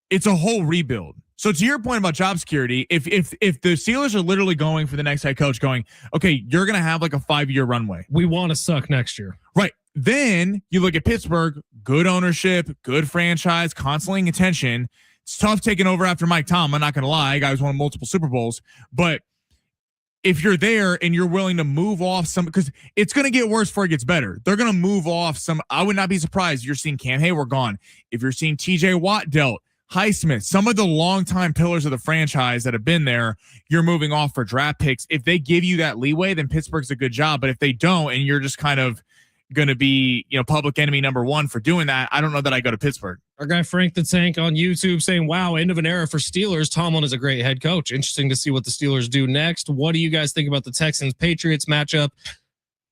it's a whole rebuild. So to your point about job security, if the Steelers are literally going for the next head coach going, okay, you're going to have like a 5-year runway. We want to suck next year. Right. Then you look at Pittsburgh, good ownership, good franchise, constantly attention. It's tough taking over after Mike Tomlin. I'm not going to lie. Guys won multiple Super Bowls. But if you're there and you're willing to move off some, because it's going to get worse before it gets better. They're going to move off some. I would not be surprised if you're seeing Cam Hayward gone. If you're seeing TJ Watt dealt, Highsmith, some of the longtime pillars of the franchise that have been there, you're moving off for draft picks. If they give you that leeway, then Pittsburgh's a good job. But if they don't, and you're just kind of going to be, public enemy number 1 for doing that, I don't know that I go to Pittsburgh. Our guy Frank the Tank on YouTube saying, wow, end of an era for Steelers. Tomlin is a great head coach. Interesting to see what the Steelers do next. What do you guys think about the Texans-Patriots matchup?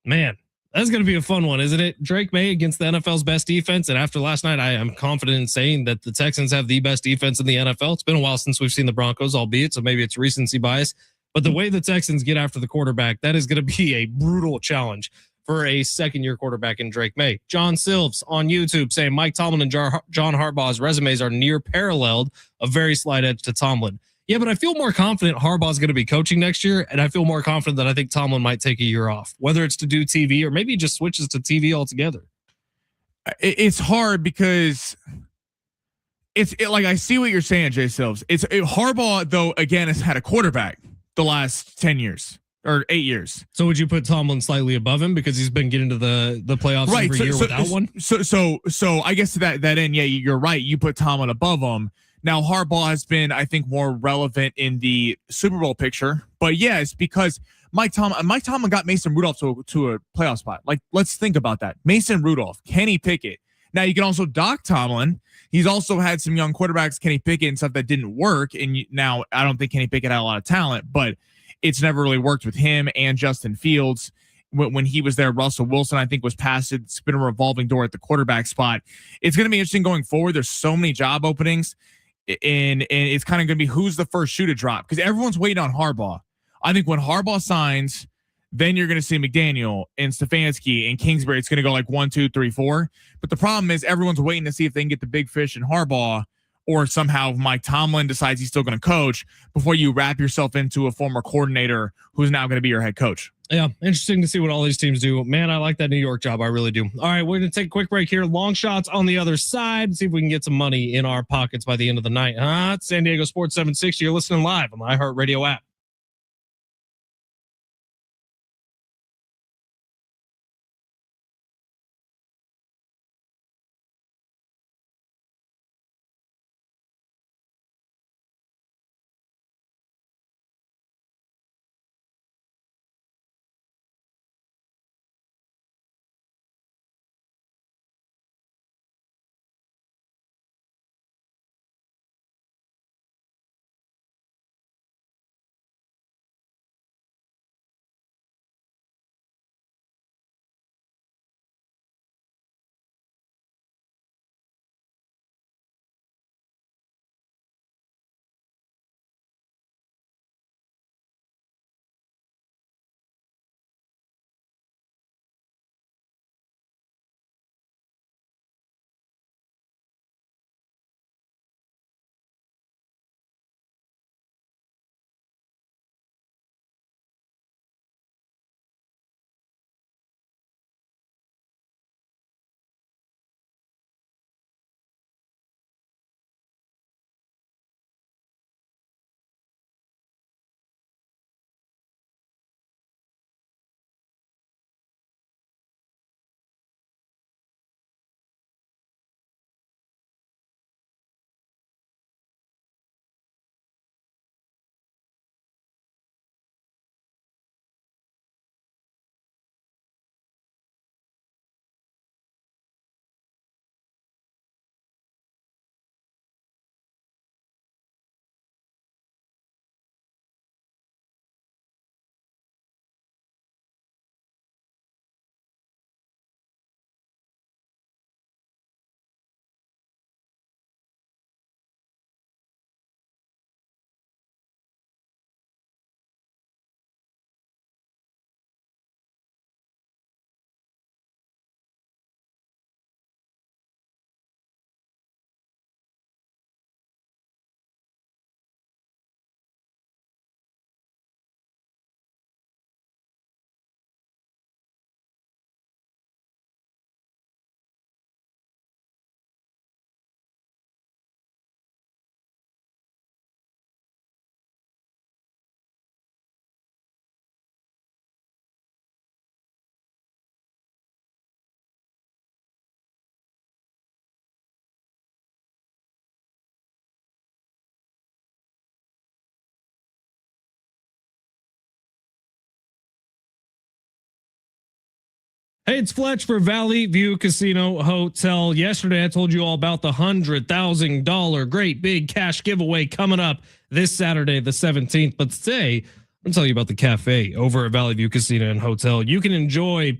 Man, that's going to be a fun one, isn't it? Drake May against the NFL's best defense. And after last night, I am confident in saying that the Texans have the best defense in the NFL. It's been a while since we've seen the Broncos, albeit, so maybe it's recency bias. But the way the Texans get after the quarterback, that is going to be a brutal challenge for a second-year quarterback in Drake May. John Silves on YouTube saying Mike Tomlin and John Harbaugh's resumes are near paralleled, a very slight edge to Tomlin. Yeah, but I feel more confident Harbaugh's going to be coaching next year, and I feel more confident that I think Tomlin might take a year off, whether it's to do TV or maybe he just switches to TV altogether. It's hard because it's like I see what you're saying, Jay Silves. Harbaugh, though, again, has had a quarterback the last 10 years. Or 8 years. So would you put Tomlin slightly above him because he's been getting to the playoffs every year without one? So I guess to that end, yeah, you're right. You put Tomlin above him. Now Harbaugh has been, I think, more relevant in the Super Bowl picture. But yeah, it's because Mike Tomlin got Mason Rudolph to a playoff spot. Like, let's think about that. Mason Rudolph, Kenny Pickett. Now you can also dock Tomlin. He's also had some young quarterbacks, Kenny Pickett and stuff that didn't work. And now I don't think Kenny Pickett had a lot of talent, but it's never really worked with him and Justin Fields. When he was there, Russell Wilson, I think, was past it. It's been a revolving door at the quarterback spot. It's going to be interesting going forward. There's so many job openings, and it's kind of going to be who's the first shoe to drop because everyone's waiting on Harbaugh. I think when Harbaugh signs, then you're going to see McDaniel and Stefanski and Kingsbury. It's going to go like 1, 2, 3, 4. But the problem is everyone's waiting to see if they can get the big fish in Harbaugh, or somehow Mike Tomlin decides he's still going to coach before you wrap yourself into a former coordinator who's now going to be your head coach. Yeah, interesting to see what all these teams do. Man, I like that New York job. I really do. All right, we're going to take a quick break here. Long shots on the other side. See if we can get some money in our pockets by the end of the night. It's San Diego Sports 760. You're listening live on the iHeartRadio app. Hey, it's Fletch for Valley View Casino Hotel. Yesterday, I told you all about the $100,000 great big cash giveaway coming up this Saturday, the 17th. But today, I'm telling you about the cafe over at Valley View Casino and Hotel. You can enjoy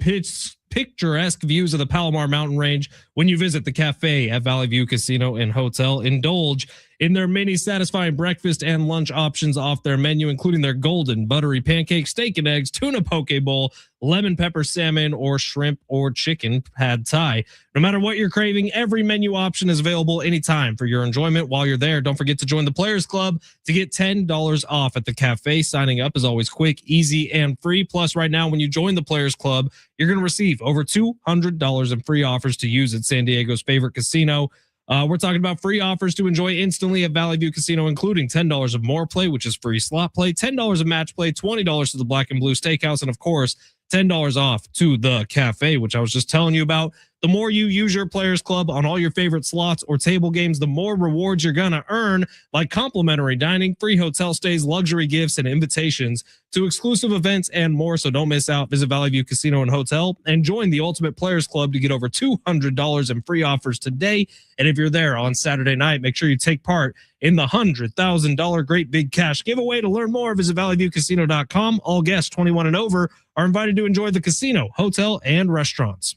picturesque views of the Palomar mountain range with when you visit the cafe at Valley View Casino and Hotel. Indulge in their many satisfying breakfast and lunch options off their menu, including their golden buttery pancake, steak and eggs, tuna poke bowl, lemon pepper salmon, or shrimp or chicken pad thai. No matter what you're craving, every menu option is available anytime for your enjoyment. While you're there, don't forget to join the Players Club to get $10 off at the cafe. Signing up is always quick, easy, and free. Plus, right now, when you join the Players Club, you're going to receive over $200 in free offers to use at San Diego's favorite casino. We're talking about free offers to enjoy instantly at Valley View Casino, including $10 of more play, which is free slot play, $10 of match play, $20 to the Black and Blue Steakhouse, and of course, $10 off to the cafe, which I was just telling you about. The more you use your Players Club on all your favorite slots or table games, the more rewards you're going to earn, like complimentary dining, free hotel stays, luxury gifts, and invitations to exclusive events and more. So don't miss out. Visit Valley View Casino and Hotel and join the Ultimate Players Club to get over $200 in free offers today. And if you're there on Saturday night, make sure you take part in the $100,000 Great Big Cash giveaway. To learn more, visit valleyviewcasino.com. All guests 21 and over are invited to enjoy the casino, hotel, and restaurants.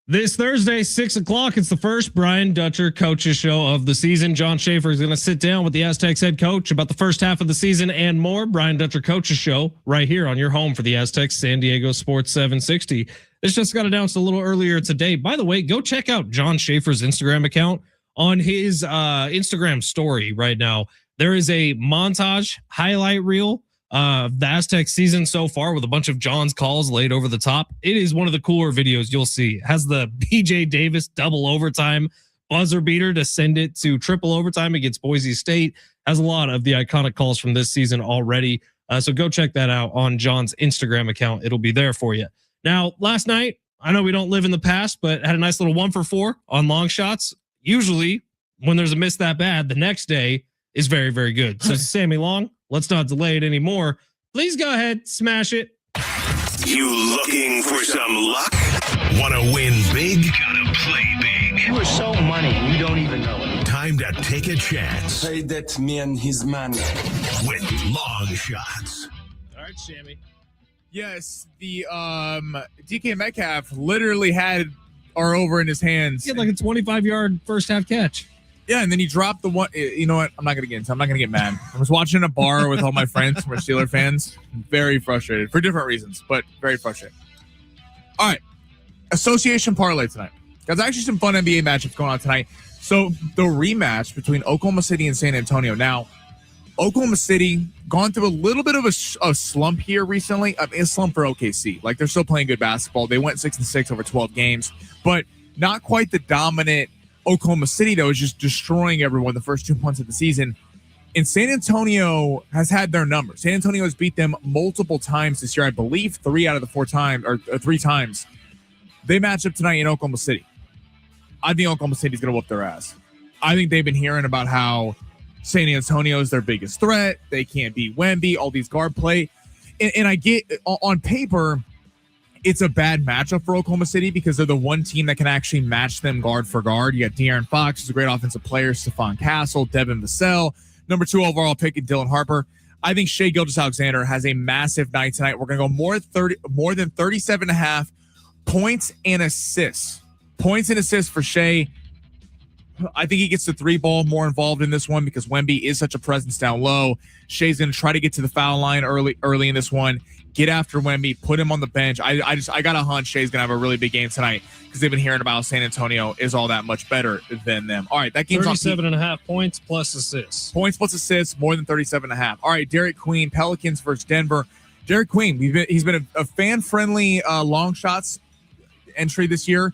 This Thursday, 6 o'clock, it's the first Brian Dutcher Coaches Show of the season. John Schaefer is going to sit down with the Aztecs head coach about the first half of the season and more. Brian Dutcher Coaches Show right here on your home for the Aztecs, San Diego Sports 760. This just got announced a little earlier today. By the way, go check out John Schaefer's Instagram account. On his Instagram story right now, there is a montage highlight reel the Aztec season so far with a bunch of John's calls laid over the top. It is one of the cooler videos you'll see. It has the BJ Davis double overtime buzzer beater to send it to triple overtime against Boise State. Has a lot of the iconic calls from this season already. So go check that out on John's Instagram account. It'll be there for you. Now, last night, I know we don't live in the past, but had a nice little 1 for 4 on long shots. Usually when there's a miss that bad, the next day is very, very good. So Sammy Long, let's not delay it anymore. Please go ahead, smash it. You looking for some luck? Want to win big? Gotta play big. You are so money, you don't even know it. Time to take a chance Say that me and his man. with long shots. All right, Sammy. Yes, the DK Metcalf literally had our over in his hands. He had like a 25-yard first half catch. Yeah, and then he dropped the one. You know what? I'm not gonna get into. I'm not gonna get mad. I was watching a bar with all my friends who are Steeler fans. Very frustrated for different reasons, but very frustrated. All right, association parlay tonight. There's actually some fun NBA matchups going on tonight. So the rematch between Oklahoma City and San Antonio. Now, Oklahoma City gone through a little bit of a slump here recently. A slump for OKC. Like they're still playing good basketball. They went 6-6 over 12 games, but not quite the dominant Oklahoma City, though, is just destroying everyone the first 2 months of the season. And San Antonio has had their number. San Antonio has beat them multiple times this year. I believe 3 out of the 4 times, or 3 times. They match up tonight in Oklahoma City. I think Oklahoma City's going to whoop their ass. I think they've been hearing about how San Antonio is their biggest threat. They can't beat Wemby, all these guard play. And I get, on paper, it's a bad matchup for Oklahoma City because they're the one team that can actually match them guard for guard. You got De'Aaron Fox, who's a great offensive player, Stephon Castle, Devin Vassell, number 2 overall pick, and Dylan Harper. I think Shai Gilgeous-Alexander has a massive night tonight. We're going to go more than 37.5 points and assists. Points and assists for Shai. I think he gets the 3 ball more involved in this one because Wemby is such a presence down low. Shai's going to try to get to the foul line early in this one. Get after Wemby, put him on the bench. I got a hunch Shai's going to have a really big game tonight because they've been hearing about San Antonio is all that much better than them. All right, that game's 37.5 points plus assists. Points plus assists, more than 37.5. All right, Derek Queen, Pelicans versus Denver. Derek Queen, he's been a fan-friendly long shots entry this year.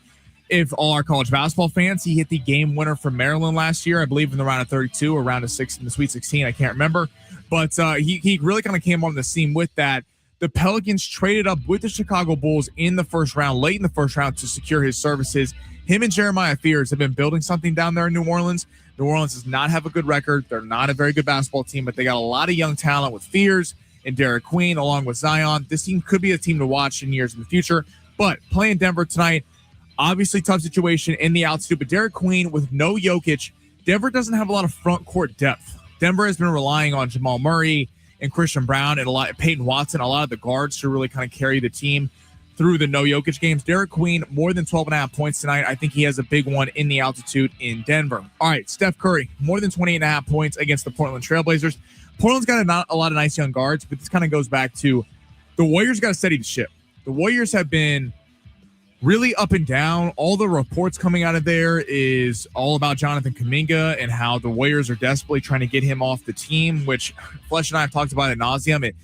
If all our college basketball fans, he hit the game winner from Maryland last year, I believe in the round of 32 or round of 6 in the Sweet 16. I can't remember, but he really kind of came on the scene with that. the Pelicans traded up with the Chicago Bulls in the first round, late in the first round, to secure his services. Him and Jeremiah Fears have been building something down there in New Orleans. New Orleans does not have a good record. They're not a very good basketball team, but they got a lot of young talent with Fears and Derek Queen along with Zion. This team could be a team to watch in years in the future. But playing Denver tonight, obviously tough situation in the altitude, but Derek Queen with no Jokic, Denver doesn't have a lot of front court depth. Denver has been relying on Jamal Murray and Christian Brown and Peyton Watson, a lot of the guards to really kind of carry the team through the no Jokic games. Derek Queen, more than 12.5 points tonight. I think he has a big one in the altitude in Denver. All right, Steph Curry, more than 28.5 points against the Portland Trailblazers. Portland's got a lot of nice young guards, but this kind of goes back to the Warriors got to steady the ship. The Warriors have been really up and down. All the reports coming out of there is all about Jonathan Kuminga and how the Warriors are desperately trying to get him off the team, which Fletch and I have talked about ad nauseum.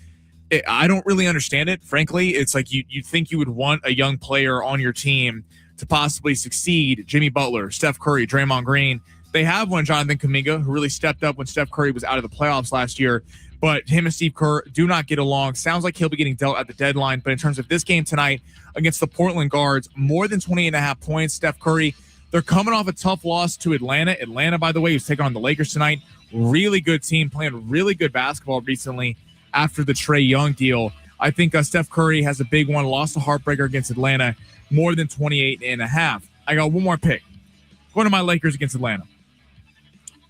I don't really understand it, frankly. It's like you think you would want a young player on your team to possibly succeed. Jimmy Butler, Steph Curry, Draymond Green. They have one, Jonathan Kuminga, who really stepped up when Steph Curry was out of the playoffs last year. But him and Steve Kerr do not get along. Sounds like he'll be getting dealt at the deadline. But in terms of this game tonight against the Portland guards, more than 28.5 points. Steph Curry, they're coming off a tough loss to Atlanta. Atlanta, by the way, who's taking on the Lakers tonight. Really good team, playing really good basketball recently after the Trae Young deal. I think Steph Curry has a big one. Lost a heartbreaker against Atlanta, more than 28.5. I got one more pick. Going to my Lakers against Atlanta.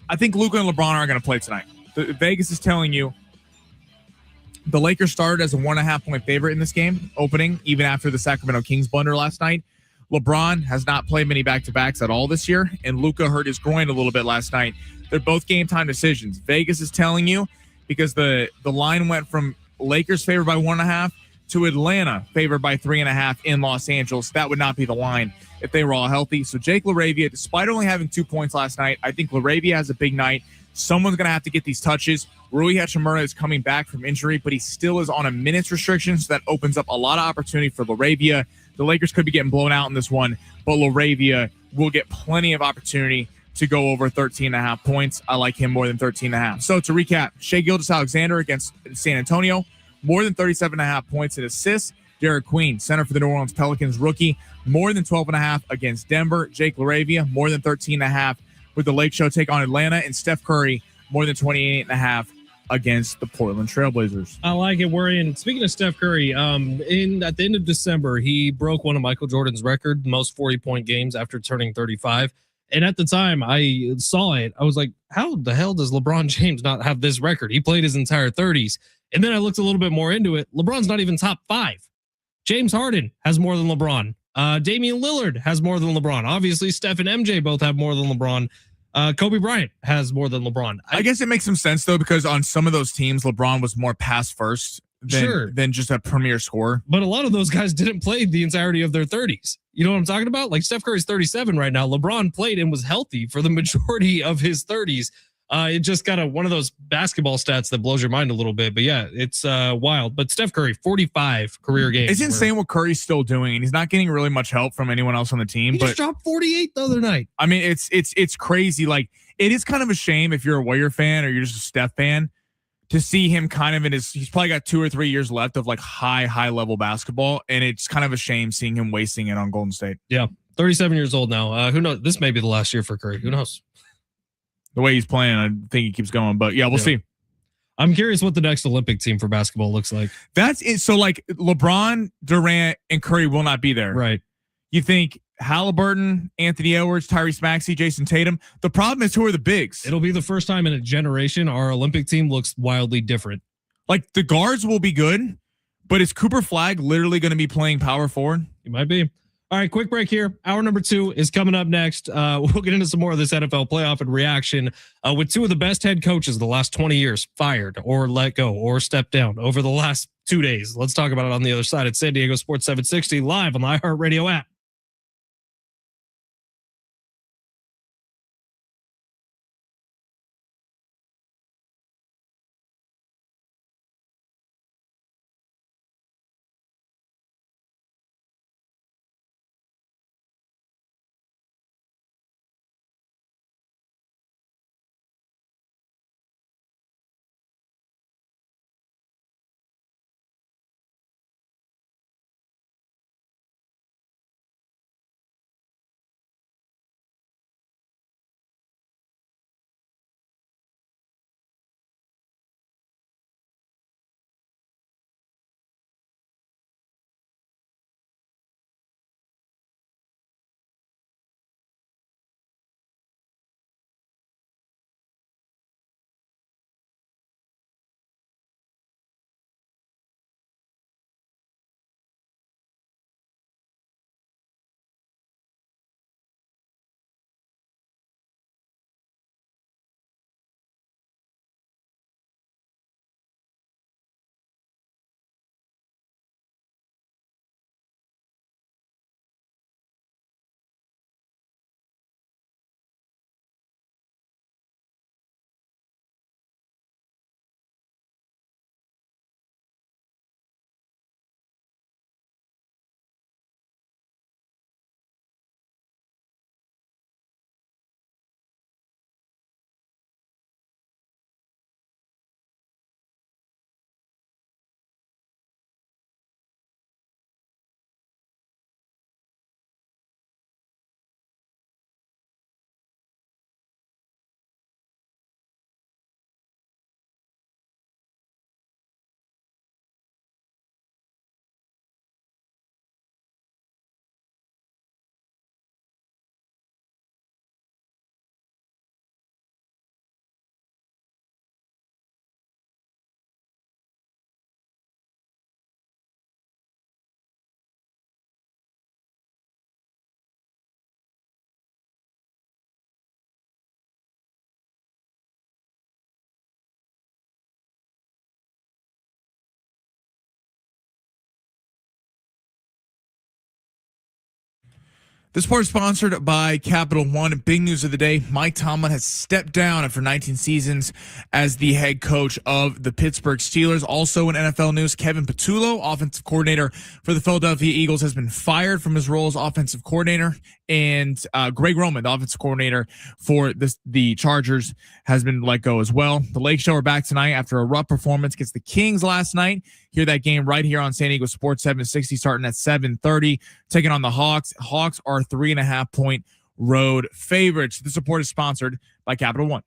I think Luka and LeBron are going to play tonight. Vegas is telling you the Lakers started as a 1.5 point favorite in this game opening, even after the Sacramento Kings blunder last night. LeBron has not played many back-to-backs at all this year, and Luka hurt his groin a little bit last night. They're both game-time decisions. Vegas is telling you because the line went from Lakers favored by 1.5 to Atlanta favored by 3.5 in Los Angeles. That would not be the line if they were all healthy. So Jake LaRavia, despite only having 2 points last night, I think LaRavia has a big night. Someone's going to have to get these touches. Rui Hachimura is coming back from injury, but he still is on a minutes restriction, so that opens up a lot of opportunity for LaRavia. The Lakers could be getting blown out in this one, but LaRavia will get plenty of opportunity to go over 13.5 points. I like him more than 13.5. So to recap, Shai Gilgeous-Alexander against San Antonio, more than 37.5 points and assists. Derek Queen, center for the New Orleans Pelicans rookie, more than 12.5 against Denver. Jake LaRavia, more than 13.5 with the Lake Show take on Atlanta. And Steph Curry, more than 28.5 against the Portland Trailblazers. I like it, Worry. Speaking of Steph Curry, at the end of December, he broke one of Michael Jordan's record, most 40-point games after turning 35. And at the time I saw it, I was like, how the hell does LeBron James not have this record? He played his entire 30s. And then I looked a little bit more into it. LeBron's not even top 5. James Harden has more than LeBron. Damian Lillard has more than LeBron. Obviously, Steph and MJ both have more than LeBron. Kobe Bryant has more than LeBron. I guess it makes some sense, though, because on some of those teams, LeBron was more pass first than just a premier scorer. But a lot of those guys didn't play the entirety of their 30s. You know what I'm talking about? Like Steph Curry's 37 right now. LeBron played and was healthy for the majority of his 30s. It just got one of those basketball stats that blows your mind a little bit. But yeah, it's wild. But Steph Curry, 45 career games. It's insane what Curry's still doing, and he's not getting really much help from anyone else on the team. He just dropped 48 the other night. I mean, it's crazy. Like, it is kind of a shame if you're a Warrior fan or you're just a Steph fan to see him kind of he's probably got 2 or 3 years left of like high level basketball. And it's kind of a shame seeing him wasting it on Golden State. Yeah. 37 years old now. Who knows? This may be the last year for Curry. Who knows? The way he's playing, I think he keeps going, but yeah, we'll see. I'm curious what the next Olympic team for basketball looks like. That's it. So like LeBron, Durant, and Curry will not be there. Right. You think Halliburton, Anthony Edwards, Tyrese Maxey, Jason Tatum. The problem is, who are the bigs? It'll be the first time in a generation our Olympic team looks wildly different. Like the guards will be good, but is Cooper Flagg literally going to be playing power forward? He might be. All right, quick break here. Hour number 2 is coming up next. We'll get into some more of this NFL playoff and reaction with 2 of the best head coaches the last 20 years fired or let go or stepped down over the last 2 days. Let's talk about it on the other side. It's San Diego Sports 760 live on the iHeartRadio app. This part is sponsored by Capital One. Big news of the day. Mike Tomlin has stepped down after 19 seasons as the head coach of the Pittsburgh Steelers. Also in NFL news, Kevin Patullo, offensive coordinator for the Philadelphia Eagles, has been fired from his role as offensive coordinator. And Greg Roman, the offensive coordinator for the Chargers, has been let go as well. The Lake Show are back tonight after a rough performance against the Kings last night. Hear that game right here on San Diego Sports 760 starting at 7:30. Taking on the Hawks. Hawks are 3.5-point road favorites. The support is sponsored by Capital One.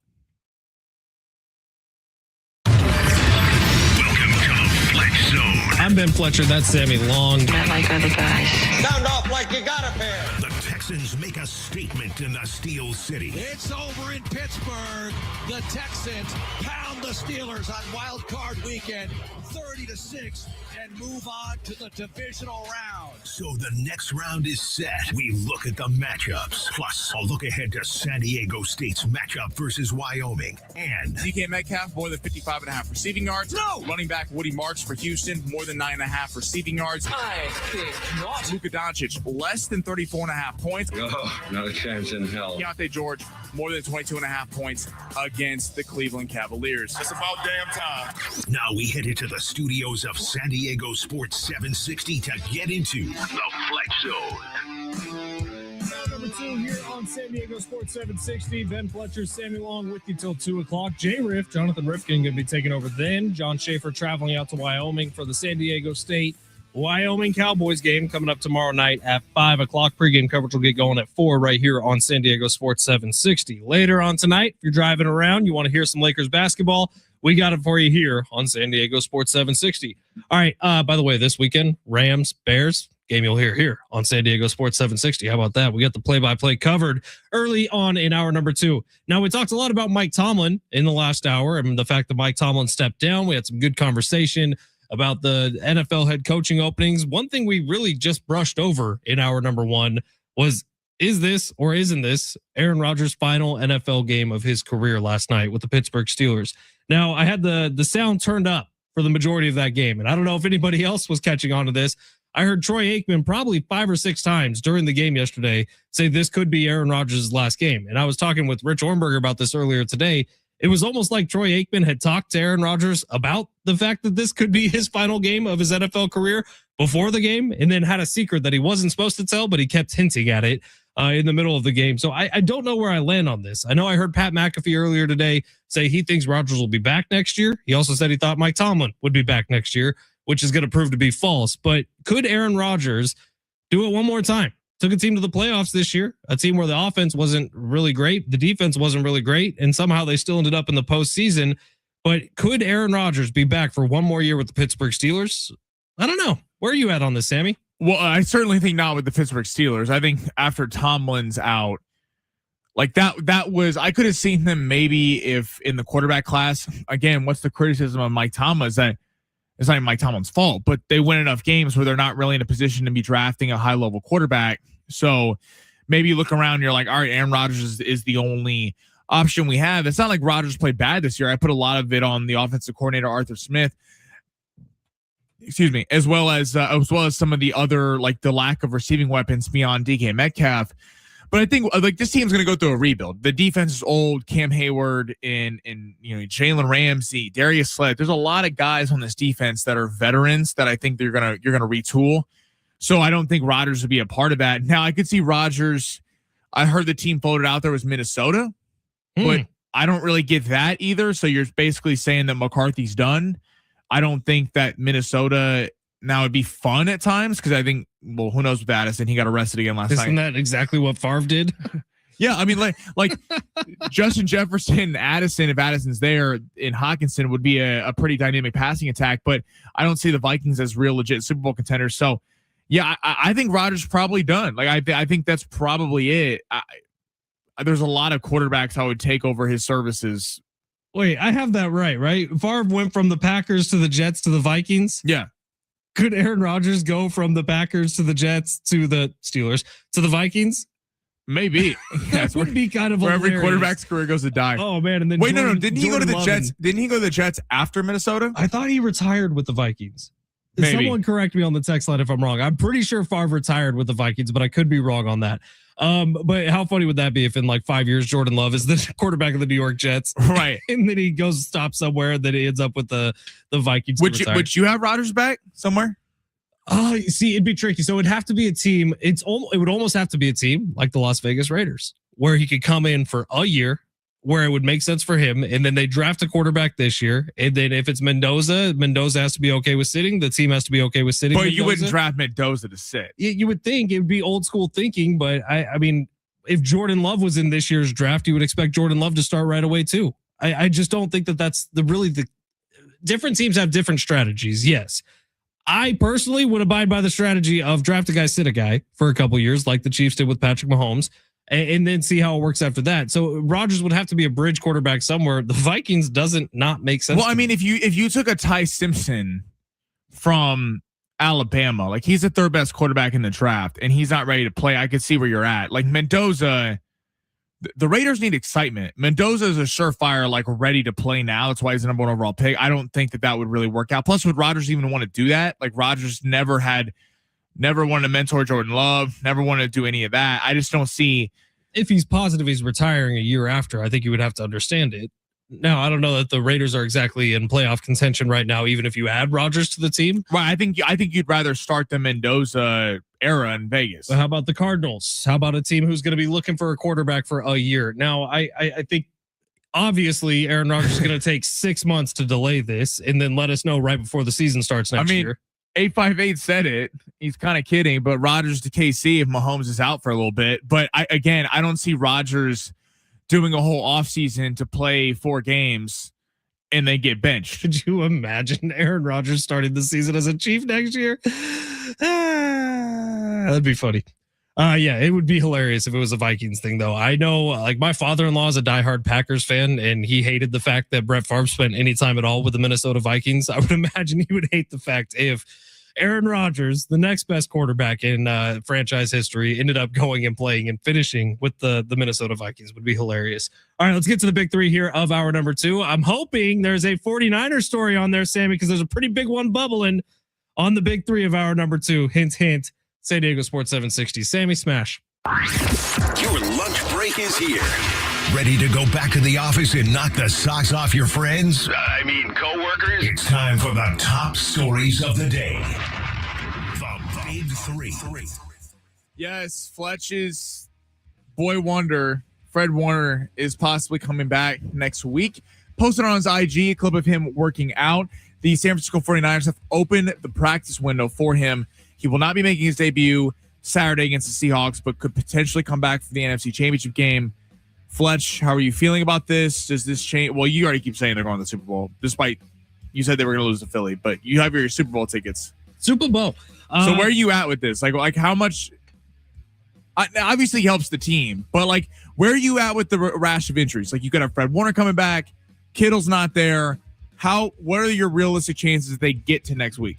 Welcome to the Fletch Zone. I'm Ben Fletcher. That's Sammy Long. Not like other guys. Sound off like you got a pair. The Texans make a statement in the Steel City. It's over in Pittsburgh. The Texans pound the Steelers on Wild Card Weekend, 30-6, and move on to the divisional round. So the next round is set. We look at the matchups. Plus, a look ahead to San Diego State's matchup versus Wyoming. And DK Metcalf, more than 55.5 receiving yards. No! Running back Woody Marks for Houston, more than 9.5 receiving yards. I think not. Luka Doncic, less than 34.5 points. Oh, not a chance in hell. Deontay George, more than 22.5 points against the Cleveland Cavaliers. It's about damn time. now we head into the studios of San Diego Sports 760 to get into the Fletch Zone. Number 2 here on San Diego Sports 760. Ben Fletcher, Sammy Long with you till 2 o'clock. Riff, Jonathan Rifkin going to be taking over then. John Schaefer traveling out to Wyoming for the San Diego State Wyoming Cowboys game coming up tomorrow night at 5 o'clock. Pre-game coverage will get going at 4 right here on San Diego Sports 760. Later on tonight, if you're driving around, you want to hear some Lakers basketball, we got it for you here on San Diego Sports 760. All right, by the way, this weekend, Rams, Bears, game you'll hear here on San Diego Sports 760. How about that? We got the play-by-play covered early on in hour number 2. Now, we talked a lot about Mike Tomlin in the last hour and the fact that Mike Tomlin stepped down. We had some good conversation about the NFL head coaching openings. One thing we really just brushed over in hour number 1 was, is this or isn't this Aaron Rodgers' final NFL game of his career last night with the Pittsburgh Steelers? Now, I had the sound turned up for the majority of that game, and I don't know if anybody else was catching on to this. I heard Troy Aikman probably 5 or 6 times during the game yesterday say this could be Aaron Rodgers' last game. And I was talking with Rich Ornberger about this earlier today. It was almost like Troy Aikman had talked to Aaron Rodgers about the fact that this could be his final game of his NFL career before the game, and then had a secret that he wasn't supposed to tell, but he kept hinting at it in the middle of the game. So I don't know where I land on this. I know I heard Pat McAfee earlier today say he thinks Rodgers will be back next year. He also said he thought Mike Tomlin would be back next year, which is going to prove to be false. But could Aaron Rodgers do it one more time? Took a team to the playoffs this year, a team where the offense wasn't really great, the defense wasn't really great, and somehow they still ended up in the postseason. But could Aaron Rodgers be back for one more year with the Pittsburgh Steelers? I don't know. Where are you at on this, Sammy? Well, I certainly think not with the Pittsburgh Steelers. I think after Tomlin's out, like that was, I could have seen them maybe if in the quarterback class. Again, what's the criticism of Mike Tomlin is that it's not even Mike Tomlin's fault, but they win enough games where they're not really in a position to be drafting a high-level quarterback. So maybe you look around and you're like, all right, Aaron Rodgers is the only option we have. It's not like Rodgers played bad this year. I put a lot of it on the offensive coordinator, Arthur Smith, as well as some of the other, like the lack of receiving weapons beyond DK Metcalf. But I think like this team's going to go through a rebuild. The defense is old. Cam Hayward and Jalen Ramsey, Darius Sledd. There's a lot of guys on this defense that are veterans that I think you're gonna retool. So I don't think Rodgers would be a part of that. Now I could see Rodgers. I heard the team floated out there was Minnesota, but I don't really get that either. So you're basically saying that McCarthy's done. I don't think that Minnesota. Now it'd be fun at times because I think, well, who knows with Addison? He got arrested again last night. Isn't that exactly what Favre did? Yeah, I mean, like Justin Jefferson, Addison, if Addison's there, in Hawkinson would be a pretty dynamic passing attack. But I don't see the Vikings as real legit Super Bowl contenders. So, yeah, I think Rodgers probably done. Like I think that's probably it. There's a lot of quarterbacks I would take over his services. Wait, I have that right? Favre went from the Packers to the Jets to the Vikings. Yeah. Could Aaron Rodgers go from the Packers to the Jets to the Steelers to the Vikings? Maybe. That would be kind of where hilarious. Every quarterback's career goes to die. Oh man! And then wait, no. Didn't he go to the Lovin. Jets? Didn't he go to the Jets after Minnesota? I thought he retired with the Vikings. Maybe. Someone correct me on the text line if I'm wrong. I'm pretty sure Favre retired with the Vikings, but I could be wrong on that. But how funny would that be if in like 5 years Jordan Love is the quarterback of the New York Jets, Right? And then he goes to stop somewhere, and then he ends up with the Vikings. Would you have Rodgers back somewhere? Oh, see, it'd be tricky. So it'd have to be a team. It would almost have to be a team like the Las Vegas Raiders, where he could come in for a year, where it would make sense for him, and then they draft a quarterback this year. And then if it's Mendoza has to be okay with sitting. The team has to be okay with sitting. But Mendoza. you wouldn't draft Mendoza to sit. You would think it would be old school thinking, but I mean, if Jordan Love was in this year's draft, you would expect Jordan Love to start right away too. I just don't think that's the different teams have different strategies. Yes. I personally would abide by the strategy of draft a guy, sit a guy for a couple years, like the Chiefs did with Patrick Mahomes, and then see how it works after that. So Rodgers would have to be a bridge quarterback somewhere. The Vikings doesn't not make sense. Well, I mean, if you took a Ty Simpson from Alabama, like he's the third best quarterback in the draft, and he's not ready to play, I could see where you're at. Like Mendoza, the Raiders need excitement. Mendoza is a surefire, like ready to play now. That's why he's the number 1 overall pick. I don't think that would really work out. Plus, would Rodgers even want to do that? Like Rodgers never wanted to mentor Jordan Love, never wanted to do any of that. I just don't see. If he's positive he's retiring a year after, I think you would have to understand it. Now, I don't know that the Raiders are exactly in playoff contention right now, even if you add Rodgers to the team. Right. I think you'd rather start the Mendoza era in Vegas. But how about the Cardinals? How about a team who's going to be looking for a quarterback for a year? Now, I think obviously Aaron Rodgers is going to take 6 months to delay this and then let us know right before the season starts next year. 858 said it. He's kind of kidding, but Rodgers to KC if Mahomes is out for a little bit. But I don't see Rodgers doing a whole offseason to play 4 games and then get benched. Could you imagine Aaron Rodgers starting the season as a Chief next year? That'd be funny. Yeah, it would be hilarious if it was a Vikings thing, though. I know, like, my father-in-law is a diehard Packers fan, and he hated the fact that Brett Favre spent any time at all with the Minnesota Vikings. I would imagine he would hate the fact if Aaron Rodgers, the next best quarterback in franchise history, ended up going and playing and finishing with the Minnesota Vikings. Would be hilarious. All right, let's get to the big 3 here of hour number 2. I'm hoping there's a 49er story on there, Sammy, because there's a pretty big one bubbling on the big 3 of hour number 2. Hint, hint. San Diego Sports 760. Sammy, smash. Your lunch break is here. Ready to go back to the office and knock the socks off your friends? I mean, coworkers? It's time for the top stories of the day. The Big 3. Yes, Fletch's boy wonder, Fred Warner, is possibly coming back next week. Posted on his IG a clip of him working out. The San Francisco 49ers have opened the practice window for him. He will not be making his debut Saturday against the Seahawks, but could potentially come back for the NFC Championship game. Fletch, how are you feeling about this? Does this change? Well, you already keep saying they're going to the Super Bowl, despite you said they were going to lose to Philly, but you have your Super Bowl tickets. Super Bowl. So where are you at with this? Like how much? Obviously helps the team, but like where are you at with the rash of injuries? Like you got Fred Warner coming back, Kittle's not there. What are your realistic chances that they get to next week?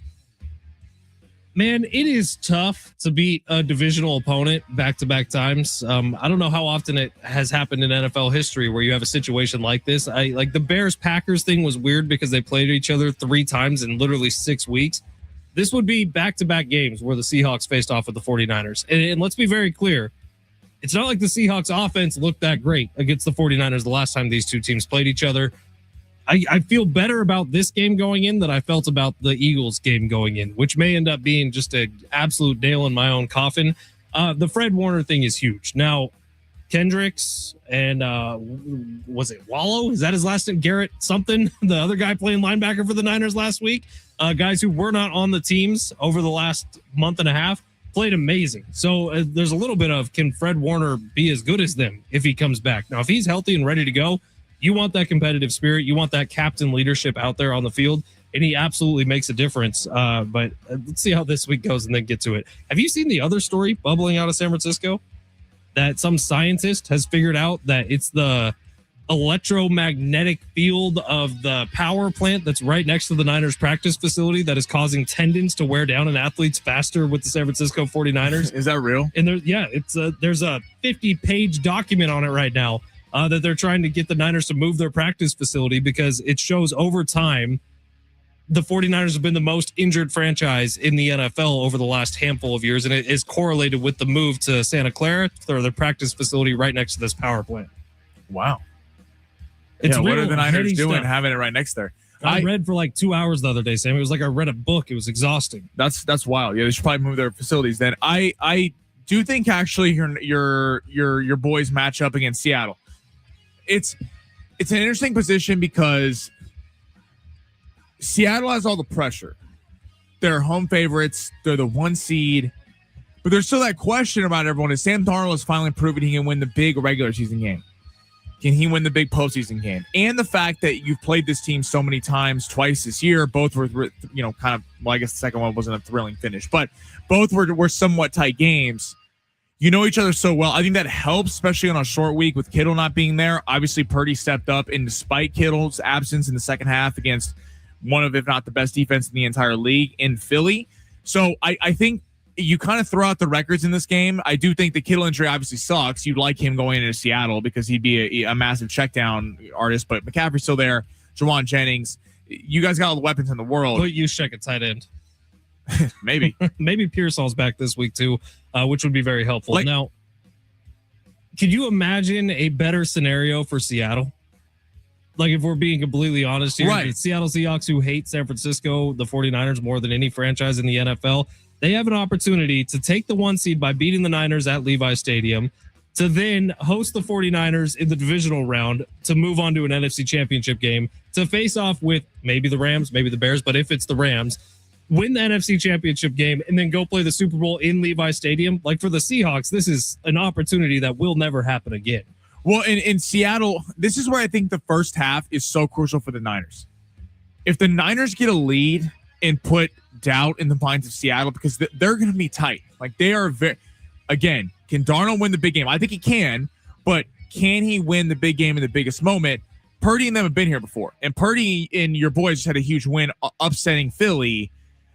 Man, it is tough to beat a divisional opponent back-to-back times. I don't know how often it has happened in NFL history where you have a situation like this. Like the Bears-Packers thing was weird because they played each other 3 times in literally 6 weeks. This would be back-to-back games where the Seahawks faced off with the 49ers. And let's be very clear. It's not like the Seahawks offense looked that great against the 49ers the last time these two teams played each other. I feel better about this game going in than I felt about the Eagles game going in, which may end up being just an absolute nail in my own coffin. The Fred Warner thing is huge. Now, Kendricks and was it Wallow? Is that his last name? Garrett something, the other guy playing linebacker for the Niners last week. Guys who were not on the teams over the last month and a half played amazing. So there's a little bit of, can Fred Warner be as good as them if he comes back? Now, if he's healthy and ready to go, you want that competitive spirit. You want that captain leadership out there on the field, and he absolutely makes a difference. But let's see how this week goes and then get to it. Have you seen the other story bubbling out of San Francisco that some scientist has figured out that it's the electromagnetic field of the power plant that's right next to the Niners practice facility that is causing tendons to wear down in athletes faster with the San Francisco 49ers? Is that real? And there's a 50-page document on it right now. That they're trying to get the Niners to move their practice facility because it shows over time the 49ers have been the most injured franchise in the NFL over the last handful of years, and it is correlated with the move to Santa Clara, or their practice facility right next to this power plant. Wow. It's what are the Niners heady doing stuff. having it right next there? I read for like 2 hours the other day, Sam. It was like I read a book. It was exhausting. That's wild. Yeah, they should probably move their facilities then. I do think actually your boys match up against Seattle. It's an interesting position because Seattle has all the pressure. They're home favorites. They're the 1 seed. But there's still that question about everyone. Is Sam Darnold has finally proven he can win the big regular season game? Can he win the big postseason game? And the fact that you've played this team so many times, twice this year, both were, kind of, well, I guess the second one wasn't a thrilling finish, but both were somewhat tight games. You know each other so well. I think that helps, especially on a short week with Kittle not being there. Obviously, Purdy stepped up, and despite Kittle's absence in the second half against one of, if not the best defense in the entire league in Philly. So I think you kind of throw out the records in this game. I do think the Kittle injury obviously sucks. You'd like him going into Seattle because he'd be a massive check down artist, but McCaffrey's still there. Jawan Jennings, you guys got all the weapons in the world. But you check a tight end. Maybe. Maybe Pearsall's back this week too, which would be very helpful. Now, could you imagine a better scenario for Seattle? Like, if we're being completely honest here, right. The Seattle Seahawks, who hate San Francisco, the 49ers, more than any franchise in the NFL, they have an opportunity to take the 1 seed by beating the Niners at Levi Stadium, to then host the 49ers in the divisional round, to move on to an NFC championship game, to face off with maybe the Rams, maybe the Bears, but if it's the Rams, win the NFC championship game, and then go play the Super Bowl in Levi Stadium. Like, for the Seahawks, this is an opportunity that will never happen again. Well, in Seattle, this is where I think the first half is so crucial for the Niners. If the Niners get a lead and put doubt in the minds of Seattle, because they're going to be tight. Like, they are again, can Darnold win the big game? I think he can, but can he win the big game in the biggest moment? Purdy and them have been here before, and Purdy and your boys just had a huge win upsetting Philly.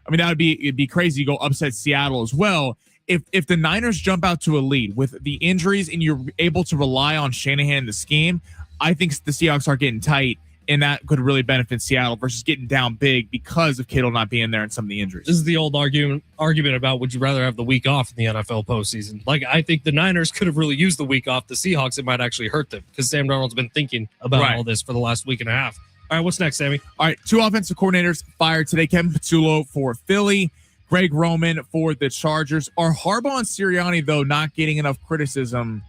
I mean, it'd be crazy to go upset Seattle as well. If the Niners jump out to a lead with the injuries and you're able to rely on Shanahan and the scheme, I think the Seahawks are getting tight, and that could really benefit Seattle versus getting down big because of Kittle not being there and some of the injuries. This is the old argument about would you rather have the week off in the NFL postseason? Like, I think the Niners could have really used the week off. The Seahawks, it might actually hurt them because Sam Darnold's been thinking about all this for the last week and a half. All right, what's next, Sammy? All right, 2 offensive coordinators fired today. Kevin Patullo for Philly, Greg Roman for the Chargers. Are Harbaugh and Sirianni, though, not getting enough criticism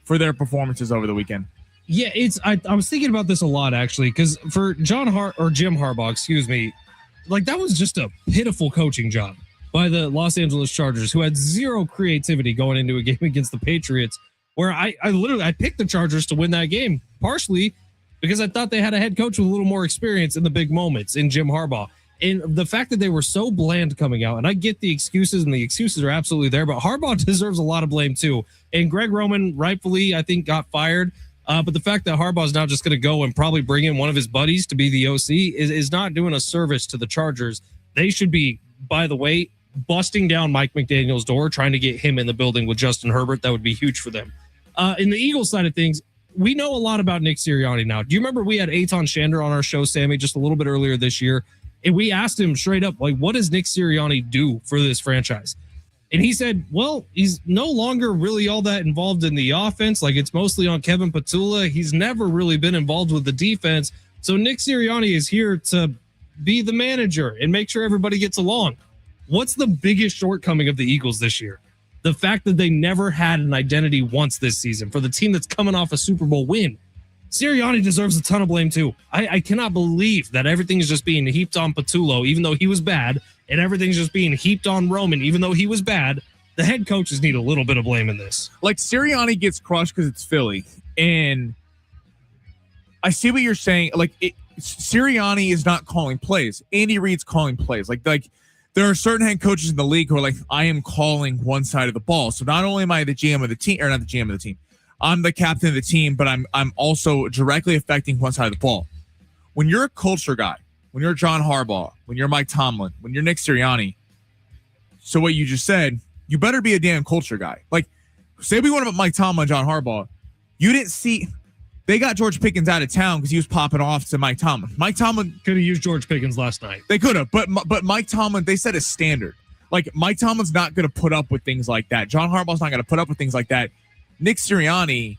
for their performances over the weekend? Yeah, I was thinking about this a lot, actually, because for Jim Harbaugh, like, that was just a pitiful coaching job by the Los Angeles Chargers, who had zero creativity going into a game against the Patriots, where I picked the Chargers to win that game, partially because I thought they had a head coach with a little more experience in the big moments in Jim Harbaugh. And the fact that they were so bland coming out, and I get the excuses, and the excuses are absolutely there, but Harbaugh deserves a lot of blame too. And Greg Roman rightfully, I think, got fired. But the fact that Harbaugh is now just going to go and probably bring in one of his buddies to be the OC is not doing a service to the Chargers. They should be, by the way, busting down Mike McDaniel's door, trying to get him in the building with Justin Herbert. That would be huge for them. In the Eagles side of things, we know a lot about Nick Sirianni now. Do you remember we had Eitan Shander on our show, Sammy, just a little bit earlier this year? And we asked him straight up, like, what does Nick Sirianni do for this franchise? And he said, well, he's no longer really all that involved in the offense. Like, it's mostly on Kevin Patullo. He's never really been involved with the defense. So Nick Sirianni is here to be the manager and make sure everybody gets along. What's the biggest shortcoming of the Eagles this year? The fact that they never had an identity once this season for the team that's coming off a Super Bowl win. Sirianni deserves a ton of blame too. I cannot believe that everything is just being heaped on Patullo, even though he was bad, and everything's just being heaped on Roman, even though he was bad. The head coaches need a little bit of blame in this. Like, Sirianni gets crushed because it's Philly, and I see what you're saying. Like, Sirianni is not calling plays. Andy Reid's calling plays. Like there are certain head coaches in the league who are like, I am calling one side of the ball. So not only am I the GM of the team, or not the GM of the team, I'm the captain of the team, but I'm also directly affecting one side of the ball. When you're a culture guy, when you're John Harbaugh, when you're Mike Tomlin, when you're Nick Sirianni, so what you just said, you better be a damn culture guy. Like, say we want about Mike Tomlin and John Harbaugh. You didn't see They got George Pickens out of town because he was popping off to Mike Tomlin. Mike Tomlin could have used George Pickens last night. They could have, but Mike Tomlin, they set a standard. Like, Mike Tomlin's not going to put up with things like that. John Harbaugh's not going to put up with things like that. Nick Sirianni,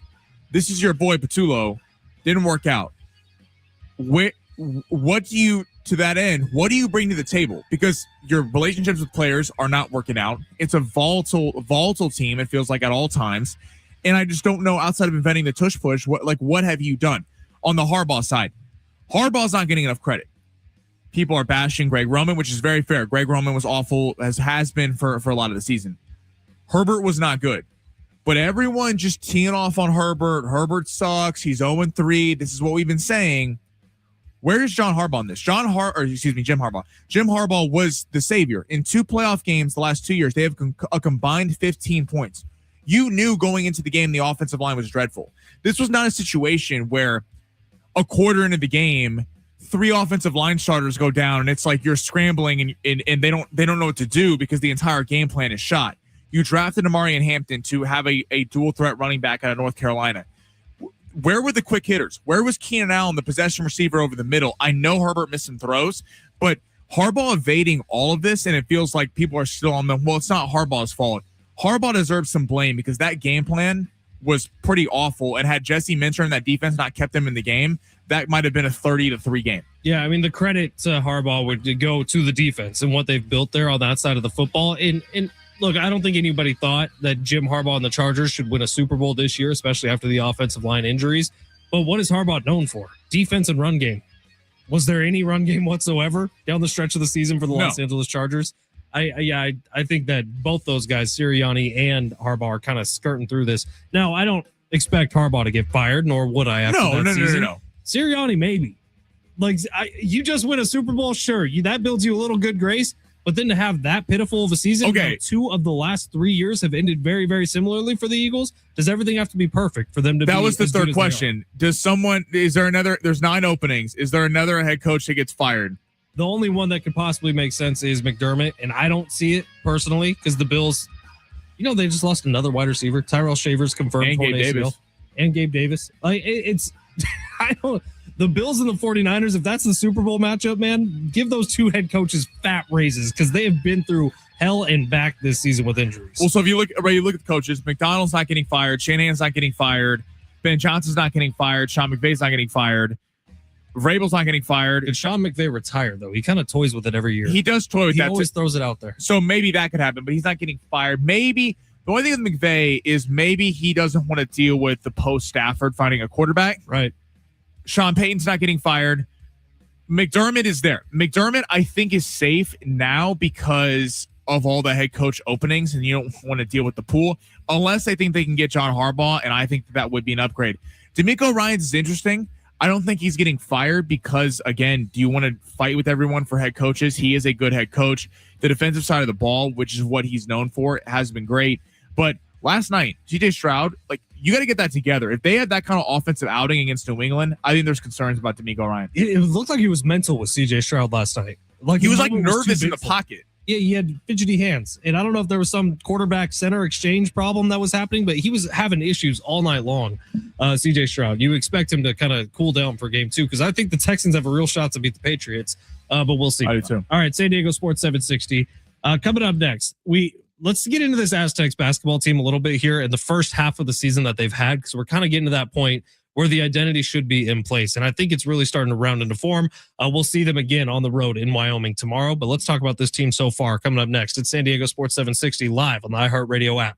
this is your boy Patullo, didn't work out. What do you, to that end, what do you bring to the table? Because your relationships with players are not working out. It's a volatile team, it feels like, at all times. And I just don't know, outside of inventing the tush push, what have you done? On the Harbaugh side, Harbaugh's not getting enough credit. People are bashing Greg Roman, which is very fair. Greg Roman was awful, as has been for a lot of the season. Herbert was not good. But everyone just teeing off on Herbert. Herbert sucks. He's 0-3. This is what we've been saying. Where is John Harbaugh on this? Jim Harbaugh. Jim Harbaugh was the savior. In 2 playoff games the last 2 years, they have a combined 15 points. You knew going into the game the offensive line was dreadful. This was not a situation where a quarter into the game, 3 offensive line starters go down, and it's like you're scrambling and they don't know what to do because the entire game plan is shot. You drafted Amari Hampton to have a dual threat running back out of North Carolina. Where were the quick hitters? Where was Keenan Allen, the possession receiver over the middle? I know Herbert missed some throws, but Harbaugh evading all of this, and it feels like people are still on the, well, it's not Harbaugh's fault. Harbaugh deserves some blame because that game plan was pretty awful, and had Jesse Minter and that defense not kept them in the game, that might have been a 30-3 game. Yeah, I mean, the credit to Harbaugh would go to the defense and what they've built there on that side of the football. And look, I don't think anybody thought that Jim Harbaugh and the Chargers should win a Super Bowl this year, especially after the offensive line injuries. But what is Harbaugh known for? Defense and run game. Was there any run game whatsoever down the stretch of the season for the Los Angeles Chargers? I think that both those guys, Sirianni and Harbaugh, are kind of skirting through this. Now, I don't expect Harbaugh to get fired, nor would I after that season. No. Sirianni, maybe. Like, you just win a Super Bowl, sure. That builds you a little good grace. But then to have that pitiful of a season, okay. 2 of the last 3 years have ended very, very similarly for the Eagles. Does everything have to be perfect for them to be? That was the third question. There's 9 openings. Is there another head coach that gets fired? The only one that could possibly make sense is McDermott, and I don't see it personally because the Bills, they just lost another wide receiver. Tyrell Shavers confirmed and Gabe Davis. And Gabe Davis. Like, I don't. The Bills and the 49ers, if that's the Super Bowl matchup, man, give those 2 head coaches fat raises because they have been through hell and back this season with injuries. Well, so if you look at the coaches, McDonald's not getting fired, Shanahan's not getting fired, Ben Johnson's not getting fired, Sean McVay's not getting fired, Vrabel's not getting fired. And Sean McVay retired, though. He kind of toys with it every year. He does toy with that. He always throws it out there. So maybe that could happen, but he's not getting fired. Maybe the only thing with McVay is maybe he doesn't want to deal with the post-Stafford finding a quarterback. Right. Sean Payton's not getting fired. McDermott is there. McDermott, I think, is safe now because of all the head coach openings, and you don't want to deal with the pool unless I think they can get John Harbaugh, and I think that would be an upgrade. DeMeco Ryans is interesting. I don't think he's getting fired because, again, do you want to fight with everyone for head coaches? He is a good head coach. The defensive side of the ball, which is what he's known for, has been great. But last night, CJ Stroud, you got to get that together. If they had that kind of offensive outing against New England, I think there's concerns about DeMeco Ryan. It looked like he was mental with CJ Stroud last night. He was nervous in the pocket. Yeah, he had fidgety hands. And I don't know if there was some quarterback center exchange problem that was happening, but he was having issues all night long, CJ Stroud. You expect him to kind of cool down for game 2 because I think the Texans have a real shot to beat the Patriots, but we'll see. I do too. All right, San Diego Sports 760. Coming up next, let's get into this Aztecs basketball team a little bit here in the first half of the season that they've had, because we're kind of getting to that point where the identity should be in place. And I think it's really starting to round into form. We'll see them again on the road in Wyoming tomorrow. But let's talk about this team so far. Coming up next, it's San Diego Sports 760 live on the iHeartRadio app.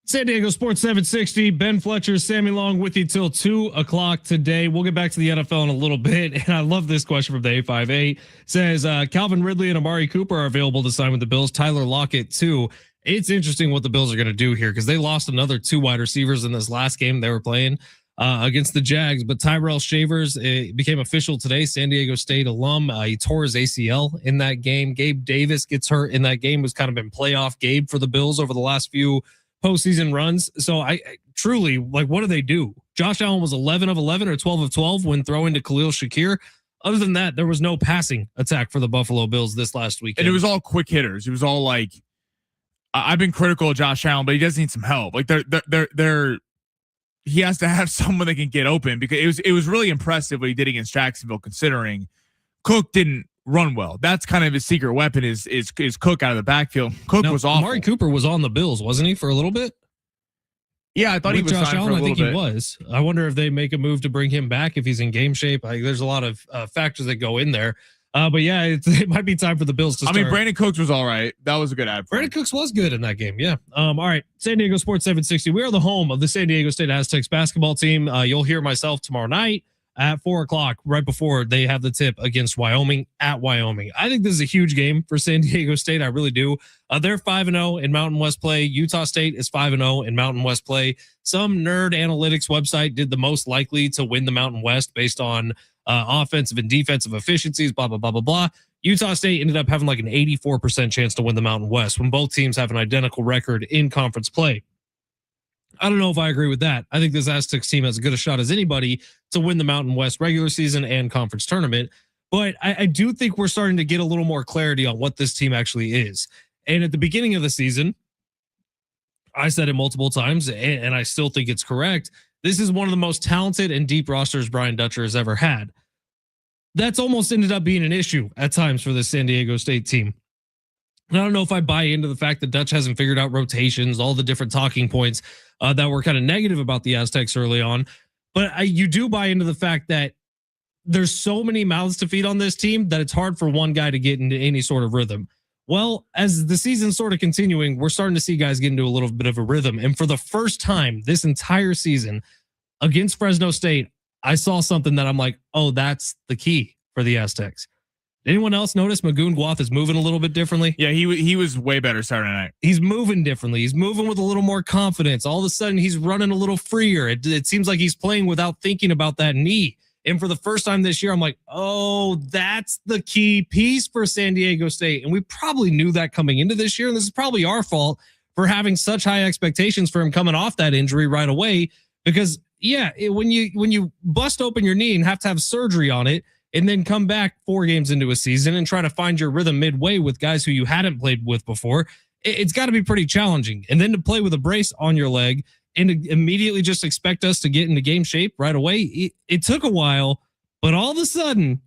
San Diego Sports 760, Ben Fletcher, Sammy Long with you till 2 o'clock today. We'll get back to the NFL in a little bit. And I love this question from the 858. Says, Calvin Ridley and Amari Cooper are available to sign with the Bills. Tyler Lockett too. It's interesting what the Bills are going to do here because they lost another 2 wide receivers in this last game they were playing against the Jags. But Tyrell Shavers became official today, San Diego State alum. He tore his ACL in that game. Gabe Davis gets hurt in that game, who's kind of been playoff Gabe for the Bills over the last few postseason runs. So I truly, like, what do they do? Josh Allen was 11 of 11 or 12 of 12 when throwing to Khalil Shakir. Other than that, there was no passing attack for the Buffalo Bills this last weekend. And it was all quick hitters. It was all like, I've been critical of Josh Allen, but he does need some help. Like he has to have someone that can get open because it was really impressive what he did against Jacksonville, considering Cook didn't run well. That's kind of his secret weapon is Cook out of the backfield. Cook was awful. Amari Cooper was on the Bills, wasn't he, for a little bit? Yeah, I thought he was Josh signed Allen. for a I little think bit. he was. I wonder if they make a move to bring him back if he's in game shape. There's a lot of factors that go in there. But yeah, it might be time for the Bills to start. I mean, Brandon Cooks was all right. That was a good ad. Brandon Cooks was good in that game. Yeah. All right. San Diego Sports 760. We are the home of the San Diego State Aztecs basketball team. You'll hear myself tomorrow night at 4:00, right before they have the tip against Wyoming at Wyoming. I think this is a huge game for San Diego State. I really do. They're 5-0 in Mountain West play. Utah State is 5-0 in Mountain West play. Some nerd analytics website did the most likely to win the Mountain West based on offensive and defensive efficiencies, blah, blah, blah, blah, blah. Utah State ended up having like an 84% chance to win the Mountain West when both teams have an identical record in conference play. I don't know if I agree with that. I think this Aztecs team has as good a shot as anybody to win the Mountain West regular season and conference tournament. But I do think we're starting to get a little more clarity on what this team actually is. And at the beginning of the season, I said it multiple times, and I still think it's correct. This is one of the most talented and deep rosters Brian Dutcher has ever had. That's almost ended up being an issue at times for the San Diego State team. And I don't know if I buy into the fact that Dutch hasn't figured out rotations, all the different talking points that were kind of negative about the Aztecs early on. But you do buy into the fact that there's so many mouths to feed on this team that it's hard for one guy to get into any sort of rhythm. Well, as the season's sort of continuing, we're starting to see guys get into a little bit of a rhythm. And for the first time this entire season against Fresno State, I saw something that I'm like, oh, that's the key for the Aztecs. Anyone else notice Magoon Guath is moving a little bit differently? Yeah, he was way better Saturday night. He's moving differently. He's moving with a little more confidence. All of a sudden, he's running a little freer. It seems like he's playing without thinking about that knee. And for the first time this year, I'm like, oh, that's the key piece for San Diego State. And we probably knew that coming into this year. And this is probably our fault for having such high expectations for him coming off that injury right away. Because, yeah, when you bust open your knee and have to have surgery on it, and then come back 4 games into a season and try to find your rhythm midway with guys who you hadn't played with before, it's got to be pretty challenging. And then to play with a brace on your leg and to immediately just expect us to get into game shape right away, it took a while, but all of a sudden,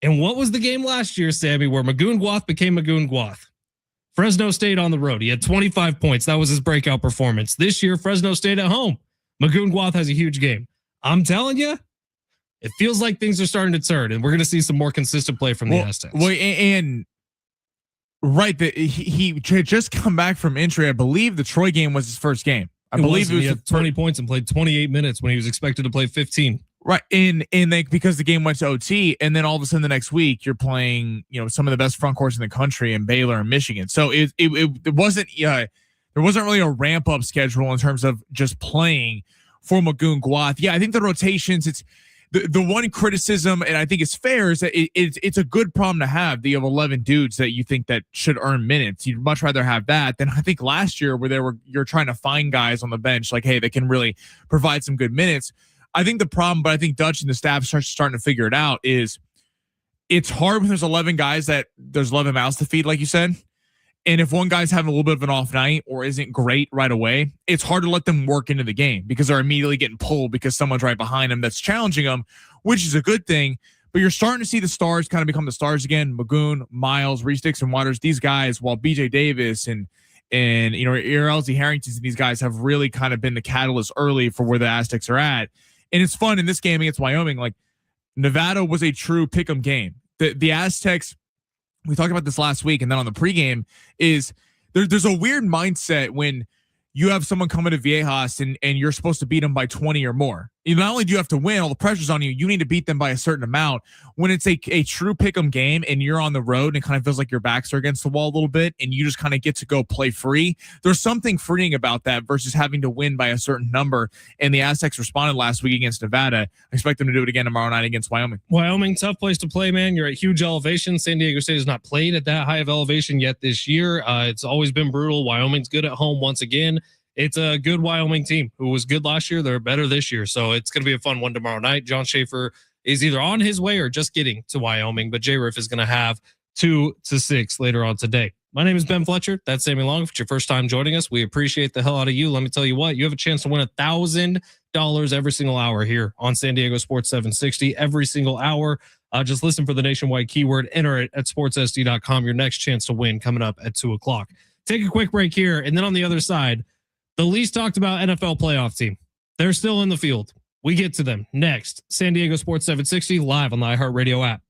and what was the game last year, Sammy, where Magoon Guath became Magoon Guath? Fresno State on the road. He had 25 points. That was his breakout performance. This year, Fresno State at home. Magoon Guath has a huge game. I'm telling you, it feels like things are starting to turn, and we're going to see some more consistent play from the Aztecs. Well, and right, he just come back from injury. I believe the Troy game was his first game. I believe it was he had 20 points and played 28 minutes when he was expected to play 15. Right, and because the game went to OT, and then all of a sudden the next week you're playing, some of the best front courts in the country in Baylor and Michigan. So it wasn't there wasn't really a ramp up schedule in terms of just playing for Magoon Guath. Yeah, I think the rotations. It's the one criticism, and I think it's fair, is that it's a good problem to have. You have 11 dudes that you think that should earn minutes. You'd much rather have that than I think last year where you're trying to find guys on the bench like, hey, they can really provide some good minutes. I think the problem, but I think Dutch and the staff starting to figure it out, is it's hard when there's 11 guys that there's 11 mouths to feed, like you said. And if one guy's having a little bit of an off night or isn't great right away, it's hard to let them work into the game because they're immediately getting pulled because someone's right behind them that's challenging them, which is a good thing. But you're starting to see the stars kind of become the stars again. Magoon, Miles, Reese Dixon Waters, these guys, while BJ Davis and Elsie Harrington and these guys have really kind of been the catalyst early for where the Aztecs are at. And it's fun in this game against Wyoming. Like, Nevada was a true pick'em game. The Aztecs, we talked about this last week and then on the pregame, is there's a weird mindset when you have someone coming to Viejas and you're supposed to beat them by 20 or more. Not only do you have to win, all the pressure's on you, you need to beat them by a certain amount. When it's a true pick'em game and you're on the road and it kind of feels like your backs are against the wall a little bit and you just kind of get to go play free, there's something freeing about that versus having to win by a certain number. And the Aztecs responded last week against Nevada. I expect them to do it again tomorrow night against Wyoming. Wyoming, tough place to play, man. You're at huge elevation. San Diego State has not played at that high of elevation yet this year. It's always been brutal. Wyoming's good at home once again. It's a good Wyoming team who was good last year. They're better this year. So it's going to be a fun one tomorrow night. John Schaefer is either on his way or just getting to Wyoming, but J-Riff is going to have 2 to 6 later on today. My name is Ben Fletcher. That's Sammy Long. If it's your first time joining us, we appreciate the hell out of you. Let me tell you what, you have a chance to win $1,000 every single hour here on San Diego Sports 760. Every single hour. Just listen for the nationwide keyword, enter it at sportsSD.com. Your next chance to win coming up at 2 o'clock. Take a quick break here. And then on the other side, the least talked about NFL playoff team. They're still in the field. We get to them next. San Diego Sports 760 live on the iHeartRadio app.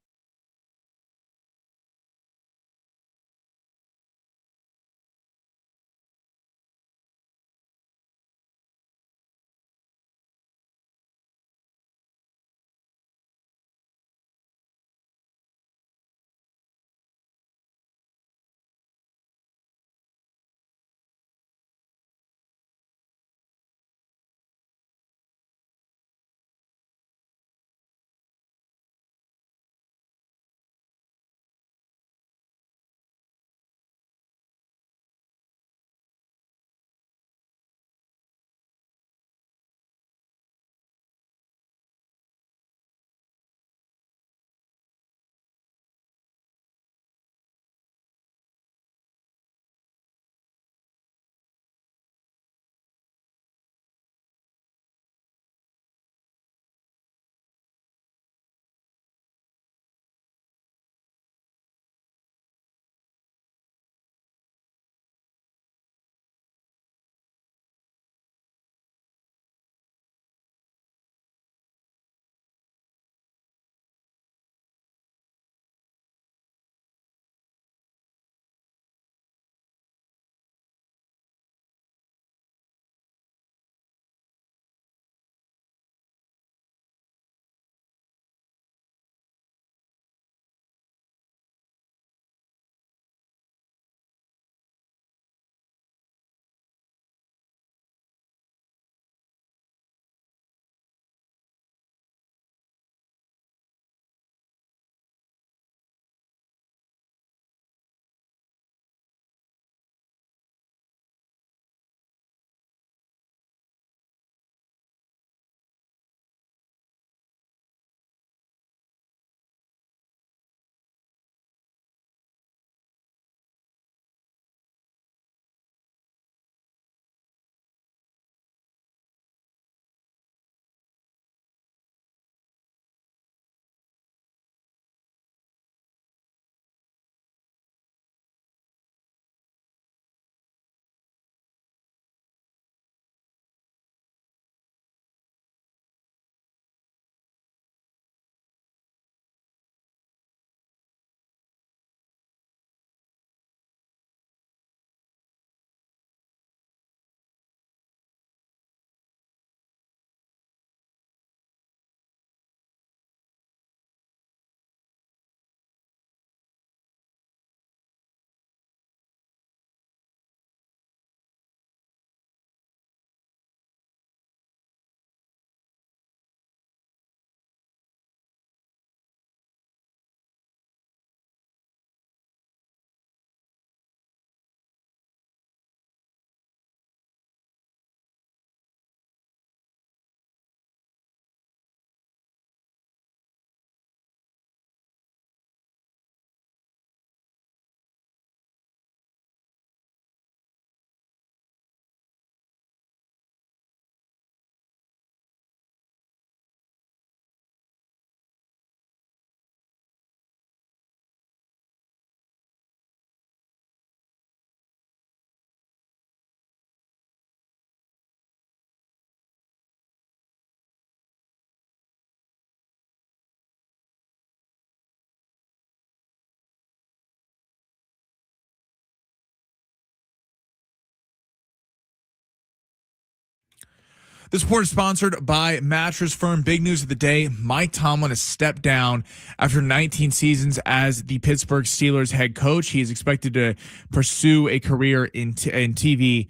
This report is sponsored by Mattress Firm. Big news of the day. Mike Tomlin has stepped down after 19 seasons as the Pittsburgh Steelers head coach. He is expected to pursue a career in TV,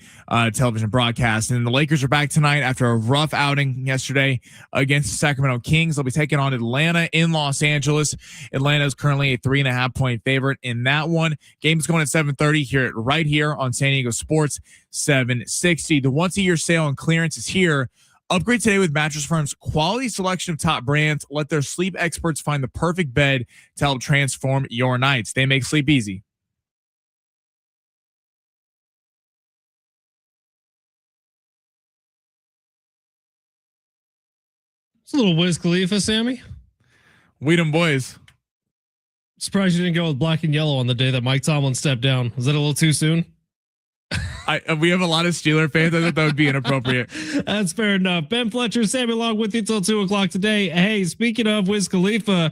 television broadcast. And the Lakers are back tonight after a rough outing yesterday against the Sacramento Kings. They'll be taking on Atlanta in Los Angeles. Atlanta is currently a 3.5-point favorite in that one. Game's going at 7:30 right here on San Diego Sports 760. The once-a-year sale and clearance is here. Upgrade today with Mattress Firm's quality selection of top brands. Let their sleep experts find the perfect bed to help transform your nights. They make sleep easy. It's a little Wiz Khalifa, Sammy. We them boys. Surprised you didn't go with black and yellow on the day that Mike Tomlin stepped down. Was that a little too soon? We have a lot of Steeler fans. I thought that would be inappropriate. That's fair enough. Ben Fletcher, Sammy along with you till 2 o'clock today. Hey, speaking of Wiz Khalifa,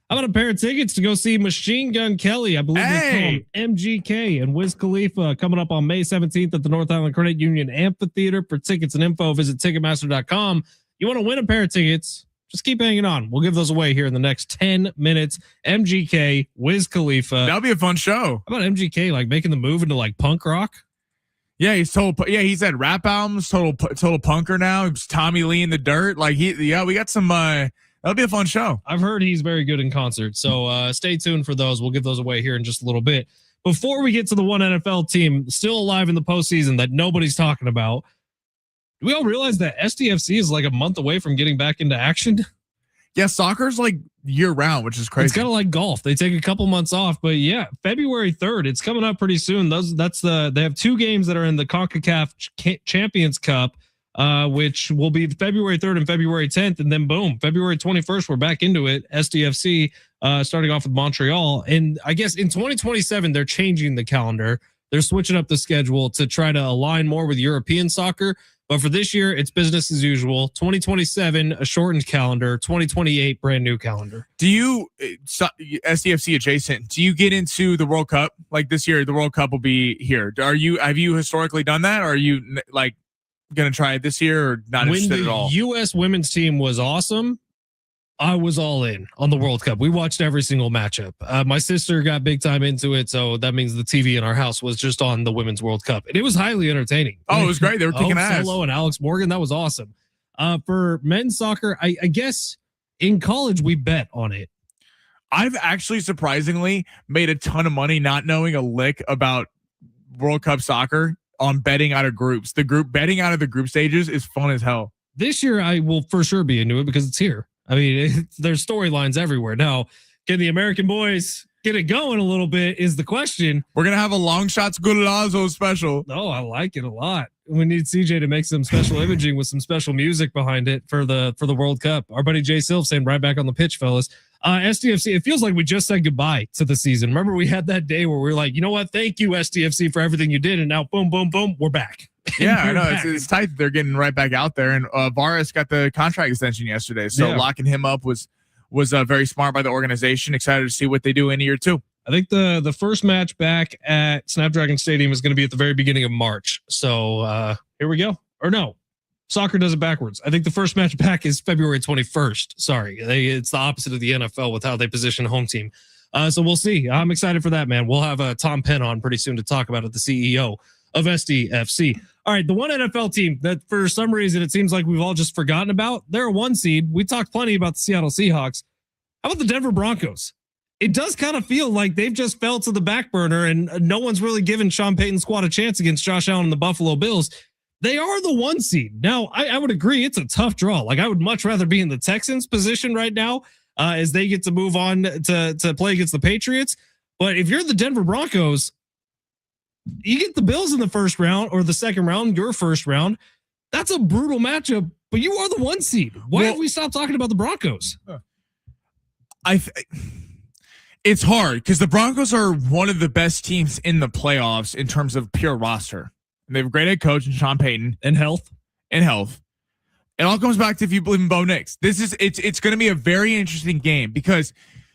how about a pair of tickets to go see Machine Gun Kelly? I believe it's called MGK and Wiz Khalifa coming up on May 17th at the North Island Credit Union Amphitheater. For tickets and info, visit Ticketmaster.com. You want to win a pair of tickets? Just keep hanging on. We'll give those away here in the next 10 minutes. MGK, Wiz Khalifa. That'll be a fun show. How about MGK like making the move into like punk rock? Yeah, he's had rap albums, total punker now. It's Tommy Lee in the Dirt. We got some. That'll be a fun show. I've heard he's very good in concert, so stay tuned for those. We'll give those away here in just a little bit. Before we get to the one NFL team still alive in the postseason that nobody's talking about, do we all realize that SDFC is like a month away from getting back into action? Yeah, soccer's like year round, which is crazy. It's kind of like golf. They take a couple months off, but yeah, February 3rd, it's coming up pretty soon. They have 2 games that are in the CONCACAF Champions Cup, which will be February 3rd and February 10th. And then boom, February 21st, we're back into it. SDFC, starting off with Montreal. And I guess in 2027, they're changing the calendar. They're switching up the schedule to try to align more with European soccer. But for this year, it's business as usual. 2027, a shortened calendar. 2028, brand new calendar. Do you, SDFC adjacent, do you get into the World Cup? Like this year, the World Cup will be here. Have you historically done that? Or are you like going to try it this year or not interested at all? When the U.S. women's team was awesome, I was all in on the World Cup. We watched every single matchup. My sister got big time into it, so that means the TV in our house was just on the Women's World Cup, and it was highly entertaining. Oh, it was great. They were kicking ass. Solo and Alex Morgan, that was awesome. For men's soccer, I guess in college we bet on it. I've actually surprisingly made a ton of money not knowing a lick about World Cup soccer on betting out of groups. Betting out of the group stages is fun as hell. This year I will for sure be into it because it's here. I mean, there's storylines everywhere. Now, can the American boys get it going a little bit is the question. We're going to have a long shots Golazo special. Oh, I like it a lot. We need CJ to make some special imaging with some special music behind it for the World Cup. Our buddy Jay Silv saying right back on the pitch, fellas. SDFC, it feels like we just said goodbye to the season. Remember we had that day where we were like, you know what? Thank you, SDFC, for everything you did. And now boom, boom, boom, we're back. Yeah, I know. It's tight. They're getting right back out there. And Vargas got the contract extension yesterday. So locking him up was very smart by the organization. Excited to see what they do in year 2. I think the first match back at Snapdragon Stadium is going to be at the very beginning of March. So here we go. Or no, soccer does it backwards. I think the first match back is February 21st. Sorry. It's the opposite of the NFL with how they position home team. So we'll see. I'm excited for that, man. We'll have Tom Penn on pretty soon to talk about it, the CEO of SDFC. All right, the one NFL team that for some reason it seems like we've all just forgotten about. They're a 1 seed. We talked plenty about the Seattle Seahawks. How about the Denver Broncos? It does kind of feel like they've just fell to the back burner and no one's really given Sean Payton's squad a chance against Josh Allen and the Buffalo Bills. They are the 1 seed. Now, I would agree it's a tough draw. Like I would much rather be in the Texans position right now as they get to move on to play against the Patriots. But if you're the Denver Broncos, you get the Bills in the first round or the second round, your first round. That's a brutal matchup, but you are the 1 seed. Why have we stopped talking about the Broncos? It's hard because the Broncos are one of the best teams in the playoffs in terms of pure roster. And they have a great head coach in Sean Payton and health. It all comes back to if you believe in Bo Nix. It's going to be a very interesting game because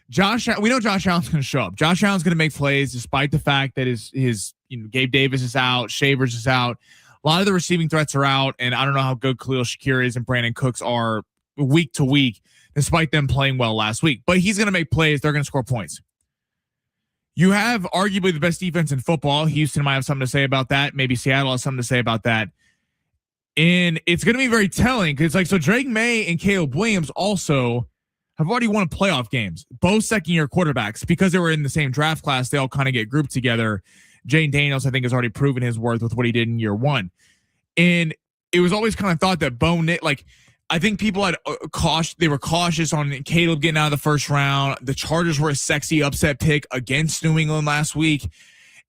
we know Josh Allen's going to show up. Josh Allen's going to make plays despite the fact that his Gabe Davis is out, Shavers is out. A lot of the receiving threats are out, and I don't know how good Khalil Shakir is and Brandon Cooks are week to week, despite them playing well last week. But he's going to make plays. They're going to score points. You have arguably the best defense in football. Houston might have something to say about that. Maybe Seattle has something to say about that. And it's going to be very telling because, like, so Drake May and Caleb Williams also have already won playoff games, both second-year quarterbacks. Because they were in the same draft class, they all kind of get grouped together. Jane Daniels, I think, has already proven his worth with what he did in year one. And it was always kind of thought that Bo Nix, like, I think people had they were cautious on Caleb getting out of the first round. The Chargers were a sexy upset pick against New England last week.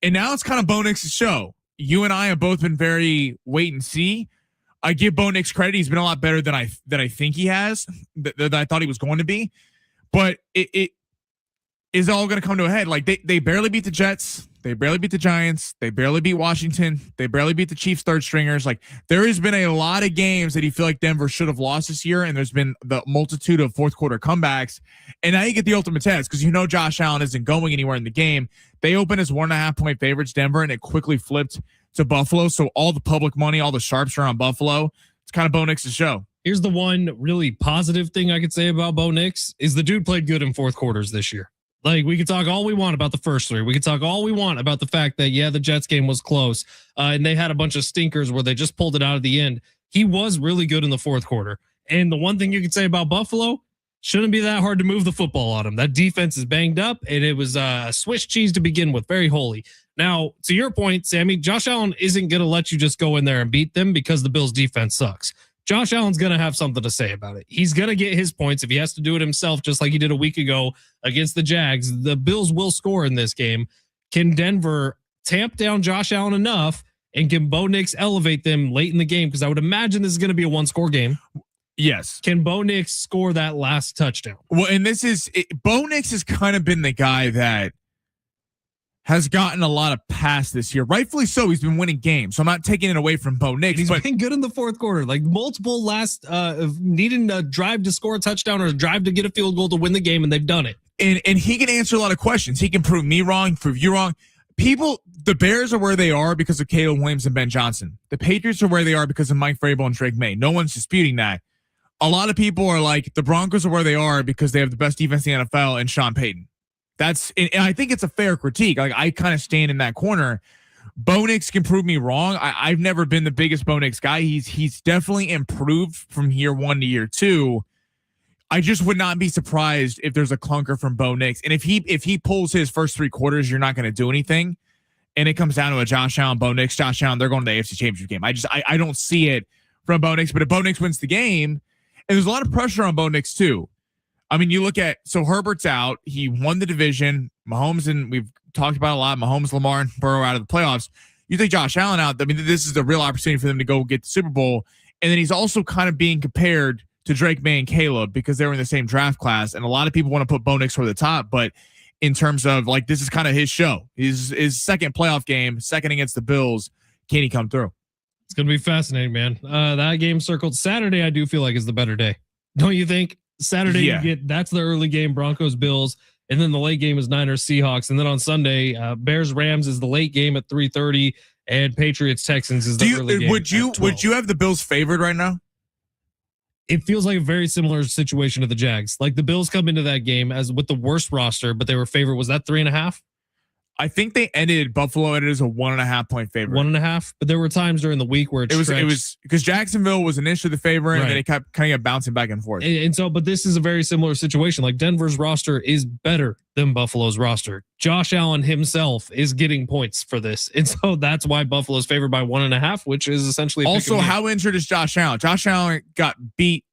And now it's kind of Bo Nix's show. You and I have both been very wait and see. I give Bo Nix credit. He's been a lot better than I think he has, that I thought he was going to be. But it is all going to come to a head. Like, they barely beat the Jets. They barely beat the Giants. They barely beat Washington. They barely beat the Chiefs third stringers. Like, there has been a lot of games that you feel like Denver should have lost this year, and there's been the multitude of fourth quarter comebacks. And now you get the ultimate test because Josh Allen isn't going anywhere in the game. They opened as 1.5 point favorites, Denver, and it quickly flipped to Buffalo. So all the public money, all the sharps are on Buffalo. It's kind of Bo Nix's show. Here's the one really positive thing I could say about Bo Nix is the dude played good in fourth quarters this year. Like, we could talk all we want about the first three. We could talk all we want about the fact that, the Jets game was close and they had a bunch of stinkers where they just pulled it out at the end. He was really good in the fourth quarter. And the one thing you could say about Buffalo, shouldn't be that hard to move the football on them. That defense is banged up, and it was Swiss cheese to begin with. Very holy. Now, to your point, Sammy, Josh Allen isn't going to let you just go in there and beat them because the Bills' defense sucks. Josh Allen's going to have something to say about it. He's going to get his points if he has to do it himself, just like he did a week ago against the Jags. The Bills will score in this game. Can Denver tamp down Josh Allen enough, and can Bo Nix elevate them late in the game? Because I would imagine this is going to be a one-score game. Yes. Can Bo Nix score that last touchdown? Well, and Bo Nix has kind of been the guy that has gotten a lot of pass this year. Rightfully so. He's been winning games. So I'm not taking it away from Bo Nix. He's been good in the fourth quarter. Like, multiple last needing a drive to score a touchdown or a drive to get a field goal to win the game, and they've done it. And he can answer a lot of questions. He can prove me wrong, prove you wrong. The Bears are where they are because of Caleb Williams and Ben Johnson. The Patriots are where they are because of Mike Vrabel and Drake May. No one's disputing that. A lot of people are like, the Broncos are where they are because they have the best defense in the NFL and Sean Payton. And I think it's a fair critique. Like, I kind of stand in that corner. Bo Nix can prove me wrong. I've never been the biggest Bo Nix guy. He's definitely improved from year one to year two. I just would not be surprised if there's a clunker from Bo Nix. And if he pulls his first three quarters, you're not going to do anything. And it comes down to a Josh Allen, Bo Nix, Josh Allen, they're going to the AFC Championship game. I don't see it from Bo Nix. But if Bo Nix wins the game, and there's a lot of pressure on Bo Nix too. I mean, you look at, so Herbert's out. He won the division. Mahomes, and we've talked about it a lot, Mahomes, Lamar, and Burrow out of the playoffs. You take Josh Allen out, I mean, this is the real opportunity for them to go get the Super Bowl. And then he's also kind of being compared to Drake May and Caleb because they were in the same draft class. And a lot of people want to put Bo Nix over the top, but in terms of, like, this is kind of his show. His second playoff game, second against the Bills. Can he come through? It's going to be fascinating, man. That game circled Saturday, I do feel like is the better day. Don't you think? Saturday, that's the early game, Broncos, Bills, and then the late game is Niners, Seahawks. And then on Sunday, Bears, Rams is the late game at 3:30, and Patriots, Texans is the early game. Would you have the Bills favored right now? It feels like a very similar situation to the Jags. Like, the Bills come into that game as with the worst roster, but they were favored. Was that 3.5? I think they Buffalo ended as a 1.5 point favorite. 1.5, but there were times during the week where it was because Jacksonville was initially the favorite, and then it kept kind of bouncing back and forth. And so, but this is a very similar situation. Like, Denver's roster is better than Buffalo's roster. Josh Allen himself is getting points for this, and so that's why Buffalo's favored by 1.5, which is essentially also how injured is Josh Allen? Josh Allen got beat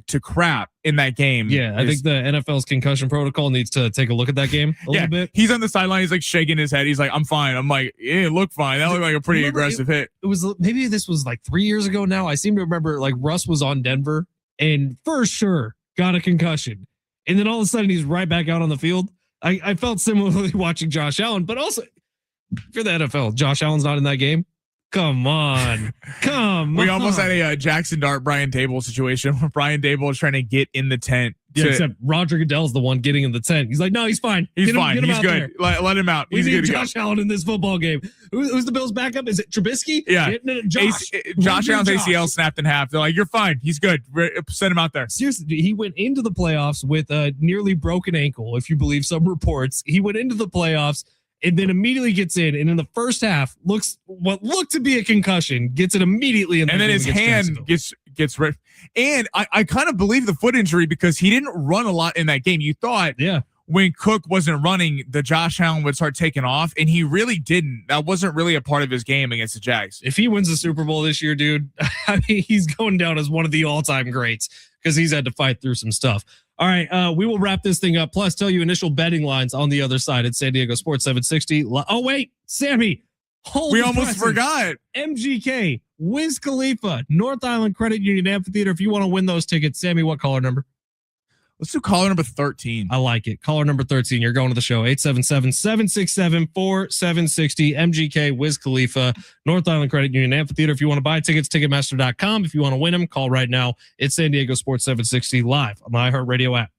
to crap in that game. Yeah, I think the NFL's concussion protocol needs to take a look at that game a little bit. He's on the sideline. He's like shaking his head. He's like, I'm fine. I'm like, yeah, look fine. That looked like a pretty aggressive hit. It was, maybe this was like 3 years ago now. I seem to remember, like, Russ was on Denver and for sure got a concussion. And then all of a sudden he's right back out on the field. I felt similarly watching Josh Allen, but also for the NFL, Josh Allen's not in that game. Come on. We almost had a Jackson Dart, Brian Dable situation where Brian Dable was trying to get in the tent, Yeah, except Roger Goodell's the one getting in the tent. He's like, no, he's fine. He's Get him- fine. get him He's out good. there. Let him out. We He's need good to go. Josh Allen in this football game. Who's the Bills' backup? Is it Trubisky? Yeah. Josh. Josh Allen's Josh. ACL snapped in half. They're like, you're fine. He's good. Send him out there. Seriously, he went into the playoffs with a nearly broken ankle, if you believe some reports. He went into the playoffs and then immediately gets in, and in the first half what looked to be a concussion, gets it immediately, And then his hand gets ripped. And I kind of believe the foot injury because he didn't run a lot in that game. You thought when Cook wasn't running, the Josh Allen would start taking off, and he really didn't. That wasn't really a part of his game against the Jags. If he wins the Super Bowl this year, dude, I mean, he's going down as one of the all-time greats because he's had to fight through some stuff. All right, we will wrap this thing up. Plus, tell you initial betting lines on the other side at San Diego Sports 760. Oh, wait, Sammy. We almost forgot. MGK, Wiz Khalifa, North Island Credit Union Amphitheater. If you want to win those tickets, Sammy, what caller number? Let's do caller number 13. I like it. Caller number 13. You're going to the show. 877-767-4760. MGK, Wiz Khalifa, North Island Credit Union Amphitheater. If you want to buy tickets, Ticketmaster.com. If you want to win them, call right now. It's San Diego Sports 760 live on the iHeartRadio app.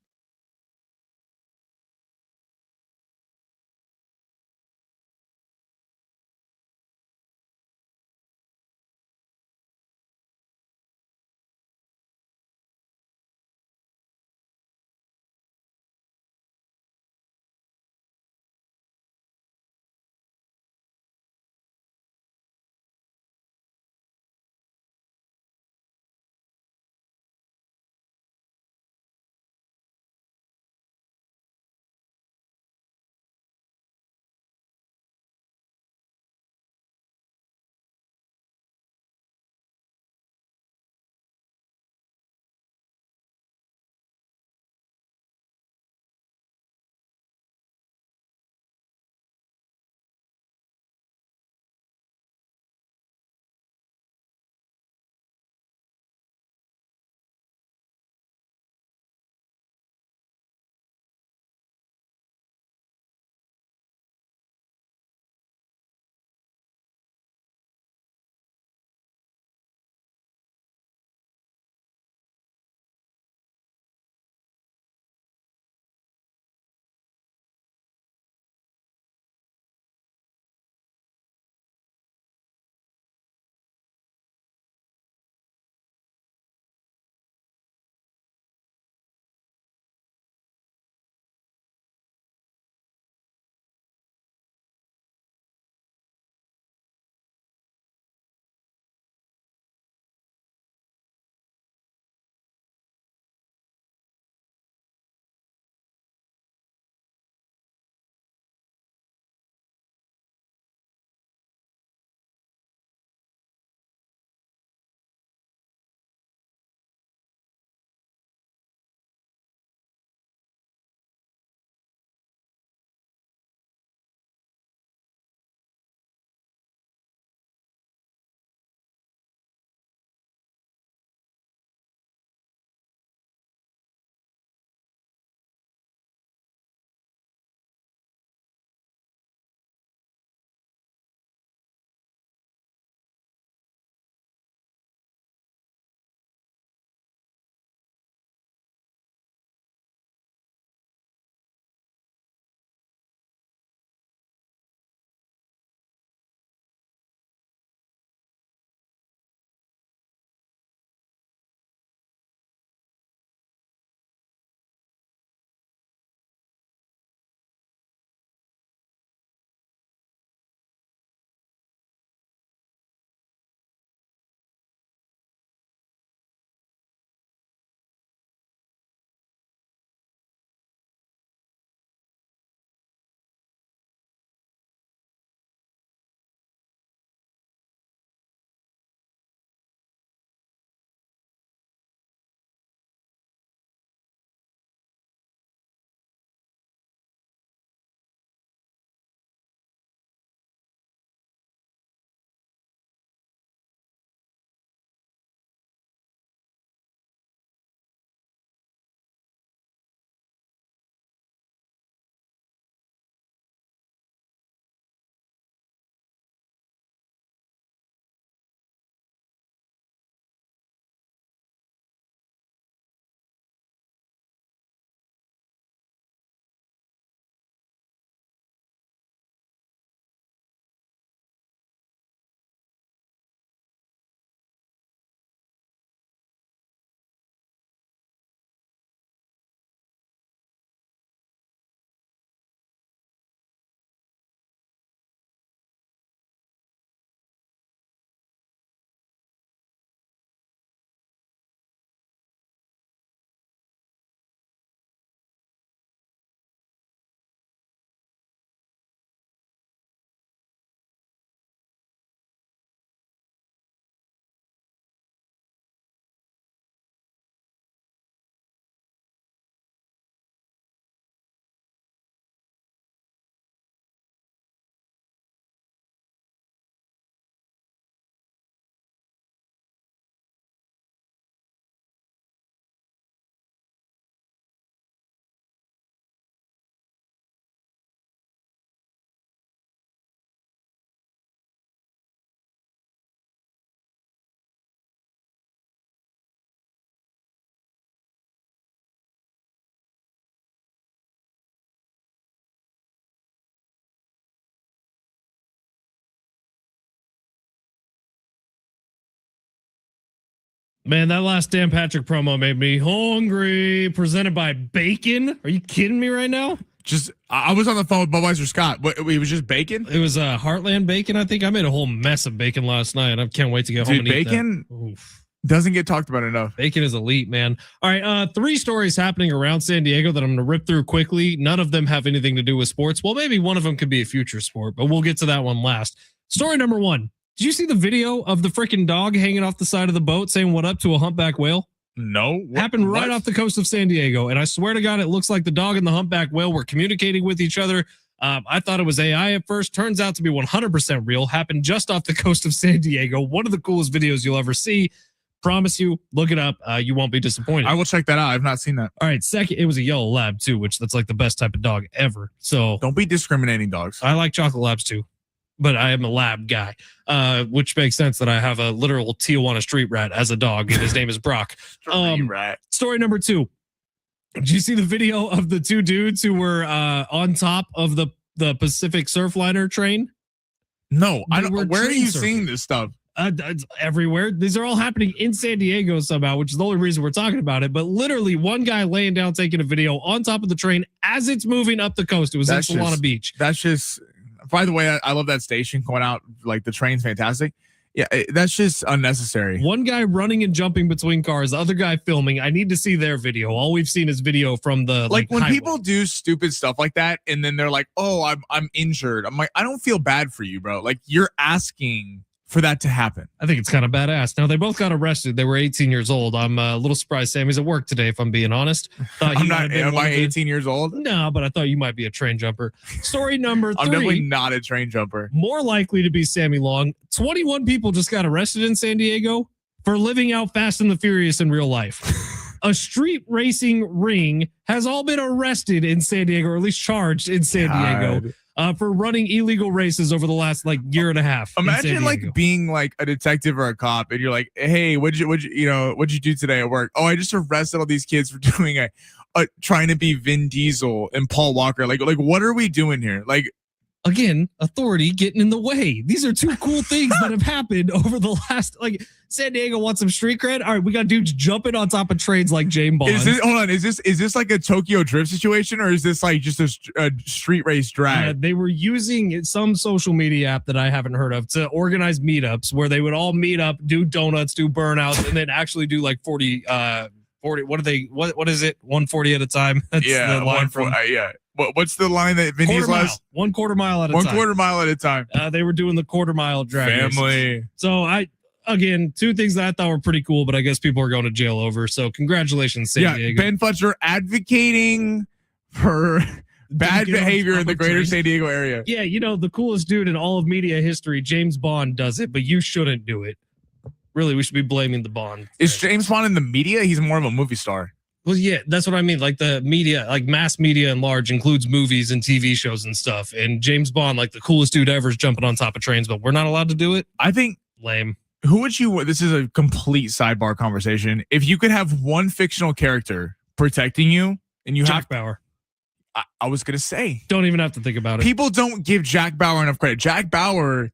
Man, that last Dan Patrick promo made me hungry. Presented by Bacon. Are you kidding me right now? I was on the phone with Budweiser Scott. What, it was just bacon? It was Heartland Bacon, I think. I made a whole mess of bacon last night. I can't wait to get home and eat bacon that. Oof. Doesn't get talked about enough. Bacon is elite, man. All right, 3 stories happening around San Diego that I'm going to rip through quickly. None of them have anything to do with sports. Well, maybe one of them could be a future sport, but we'll get to that one last. Story number 1. Did you see the video of the freaking dog hanging off the side of the boat saying what up to a humpback whale? No. Happened right off the coast of San Diego. And I swear to God, it looks like the dog and the humpback whale were communicating with each other. I thought it was AI at first. Turns out to be 100% real. Happened just off the coast of San Diego. One of the coolest videos you'll ever see. Promise you, look it up. You won't be disappointed. I will check that out. I've not seen that. All right. Second, it was a yellow lab too, which that's like the best type of dog ever. So don't be discriminating dogs. I like chocolate labs too, but I am a lab guy, which makes sense that I have a literal Tijuana street rat as a dog, and his name is Brock. Rat. Story number 2. Did you see the video of the 2 dudes who were on top of the Pacific Surfliner train? No, I don't. Where are you surfing. seeing this stuff? It's everywhere. These are all happening in San Diego somehow, which is the only reason we're talking about it. But literally, one guy laying down taking a video on top of the train as it's moving up the coast. It was in Solana Beach. That's just. By the way, I love that station going out. Like the train's fantastic. Yeah, that's just unnecessary. One guy running and jumping between cars, the other guy filming. I need to see their video. All we've seen is video from the like when highway. People do stupid stuff like that, and then they're like, "Oh, I'm injured." I'm like, I don't feel bad for you, bro. Like you're asking for that to happen. I think it's kind of badass. Now they both got arrested. They were 18 years old. I'm a little surprised Sammy's at work today, if I'm being honest. I'm not. Am I 18 years old? No, but I thought you might be a train jumper. Story number 3. I'm definitely not a train jumper. More likely to be Sammy Long. 21 people just got arrested in San Diego for living out Fast and the Furious in real life. A street racing ring has all been arrested in San Diego, or at least charged in San Diego. For running illegal races over the last year and a half. Imagine being like a detective or a cop, and you're like, "Hey, what'd you do today at work? Oh, I just arrested all these kids for doing trying to be Vin Diesel and Paul Walker. Like what are we doing here? Like." Again, authority getting in the way. These are 2 cool things that have happened over the last, San Diego wants some street cred. All right, we got dudes jumping on top of trains like James Bond. Is this like a Tokyo Drift situation, or is this like just a street race drag? They were using some social media app that I haven't heard of to organize meetups where they would all meet up, do donuts, do burnouts, and then actually do 40. What is it? 140 at a time. That's the line from. What's the line that Vin Diesel has? 1/4 mile at a time. 1/4 mile at a time. They were doing the 1/4 mile drag family. Races. So again, 2 things that I thought were pretty cool, but I guess people are going to jail over. So congratulations, San Diego. Ben Fletcher advocating for bad behavior in the greater San Diego area. Yeah, the coolest dude in all of media history, James Bond, does it, but you shouldn't do it. Really, we should be blaming the Bond. Is James Bond in the media? He's more of a movie star. Well, yeah, that's what I mean. Like the media, mass media in large includes movies and TV shows and stuff. And James Bond, the coolest dude ever, is jumping on top of trains, but we're not allowed to do it. I think lame. Who would you? This is a complete sidebar conversation. If you could have one fictional character protecting you, and you Jack Bauer. I was gonna say, don't even have to think about it. People don't give Jack Bauer enough credit. Jack Bauer,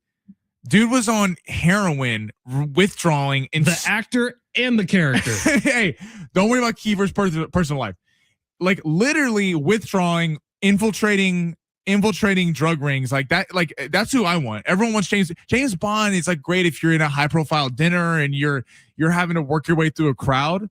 dude, was on heroin, withdrawing, and the actor and the character. Hey, don't worry about Kiefer's personal life. Literally withdrawing, infiltrating drug rings like that. That's who I want. Everyone wants James Bond. Is great if you're in a high profile dinner and you're having to work your way through a crowd.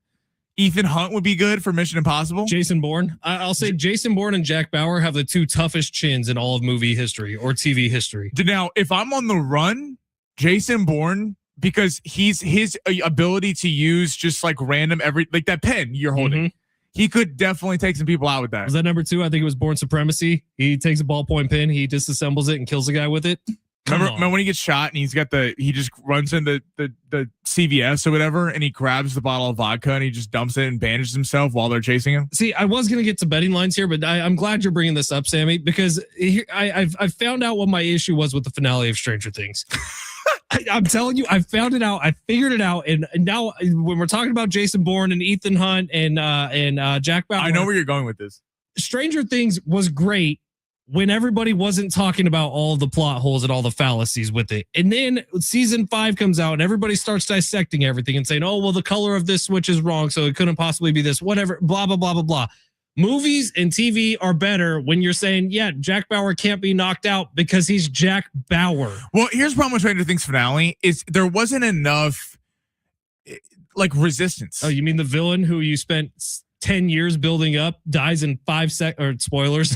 Ethan Hunt would be good for Mission Impossible. Jason Bourne. I'll say Jason Bourne and Jack Bauer have the 2 toughest chins in all of movie history or TV history. Now, if I'm on the run, Jason Bourne, because his ability to use just random that pen you're holding, he could definitely take some people out with that. Was that number 2? I think it was Bourne Supremacy. He takes a ballpoint pen, he disassembles it and kills a guy with it. Remember when he gets shot and he just runs into the CVS or whatever, and he grabs the bottle of vodka and he just dumps it and bandages himself while they're chasing him. See, I was going to get to betting lines here, but I'm glad you're bringing this up, Sammy, because I've found out what my issue was with the finale of Stranger Things. I'm telling you, I found it out. I figured it out. And now when we're talking about Jason Bourne and Ethan Hunt and Jack Bauer, I know where you're going with this. Stranger Things was great when everybody wasn't talking about all the plot holes and all the fallacies with it. And then season 5 comes out and everybody starts dissecting everything and saying, oh, well, the color of this switch is wrong, so it couldn't possibly be this, whatever, blah, blah, blah, blah, blah. Movies and TV are better when you're saying, yeah, Jack Bauer can't be knocked out because he's Jack Bauer. Well, here's the problem with Stranger Things finale is there wasn't enough resistance. Oh, you mean the villain who you spent 10 years building up dies in 5 seconds, or spoilers.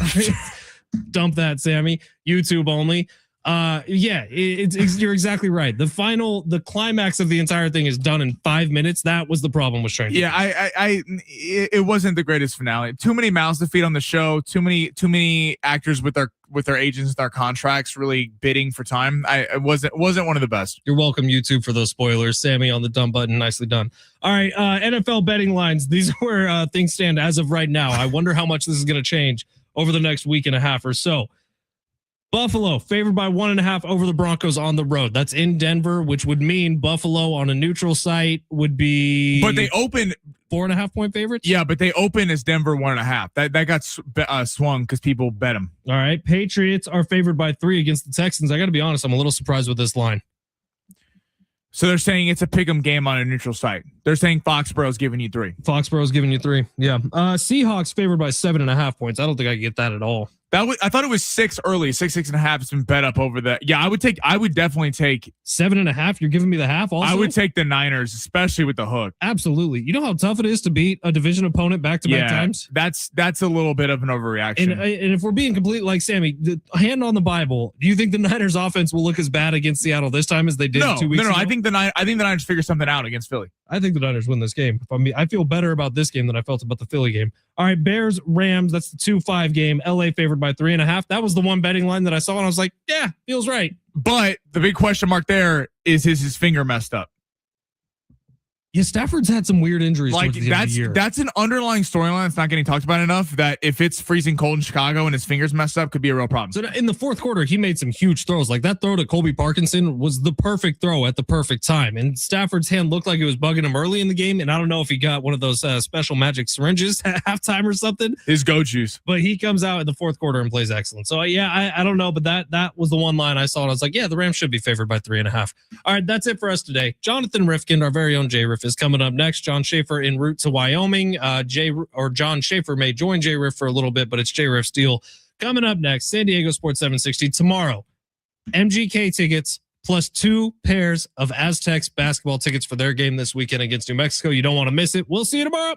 Dump that, Sammy. YouTube only. You're exactly right. The climax of the entire thing is done in 5 minutes. That was the problem with Stranger. Yeah, it wasn't the greatest finale. Too many mouths to feed on the show. Too many actors with their agents, their contracts, really bidding for time. It wasn't one of the best. You're welcome, YouTube, for those spoilers. Sammy on the dumb button. Nicely done. All right, NFL betting lines. These are where things stand as of right now. I wonder how much this is going to change over the next week and a half or so. Buffalo favored by 1.5 over the Broncos on the road. That's in Denver, which would mean Buffalo on a neutral site would be. But they open 4.5 point favorites. Yeah, but they open as Denver 1.5. That got swung because people bet them. All right, Patriots are favored by 3 against the Texans. I got to be honest, I'm a little surprised with this line. So they're saying it's a pick'em game on a neutral site. They're saying Foxborough's giving you 3. Foxborough's giving you 3. Yeah. Seahawks favored by 7.5 points. I don't think I can get that at all. I thought it was 6 early. 6.5 has been bet up over that. Yeah, I would definitely take 7.5. You're giving me the half also? I would take the Niners, especially with the hook. Absolutely. You know how tough it is to beat a division opponent back-to-back times? That's a little bit of an overreaction. And if we're being complete like Sammy, the hand on the Bible, do you think the Niners offense will look as bad against Seattle this time as they did 2 weeks ago? I think the Niners figure something out against Philly. I think the Niners win this game. I feel better about this game than I felt about the Philly game. All right, Bears, Rams, that's the 2-5 game. LA favored by 3.5. That was the one betting line that I saw, and I was like, yeah, feels right. But the big question mark there is his finger messed up? Yeah, Stafford's had some weird injuries. Like that's an underlying storyline that's not getting talked about enough. That if it's freezing cold in Chicago and his fingers messed up, could be a real problem. So in the fourth quarter, he made some huge throws. Like that throw to Colby Parkinson was the perfect throw at the perfect time. And Stafford's hand looked like it was bugging him early in the game. And I don't know if he got one of those special magic syringes at halftime or something. His go juice. But he comes out in the fourth quarter and plays excellent. So yeah, I don't know, but that was the one line I saw. And I was like, yeah, the Rams should be favored by 3.5. All right, that's it for us today. Jonathan Rifkin, our very own J-Riff, is coming up next. John Schaefer en route to Wyoming. John Schaefer may join J-Riff for a little bit, but it's J-Riff's deal. Coming up next, San Diego Sports 760 tomorrow. MGK tickets plus 2 pairs of Aztecs basketball tickets for their game this weekend against New Mexico. You don't want to miss it. We'll see you tomorrow.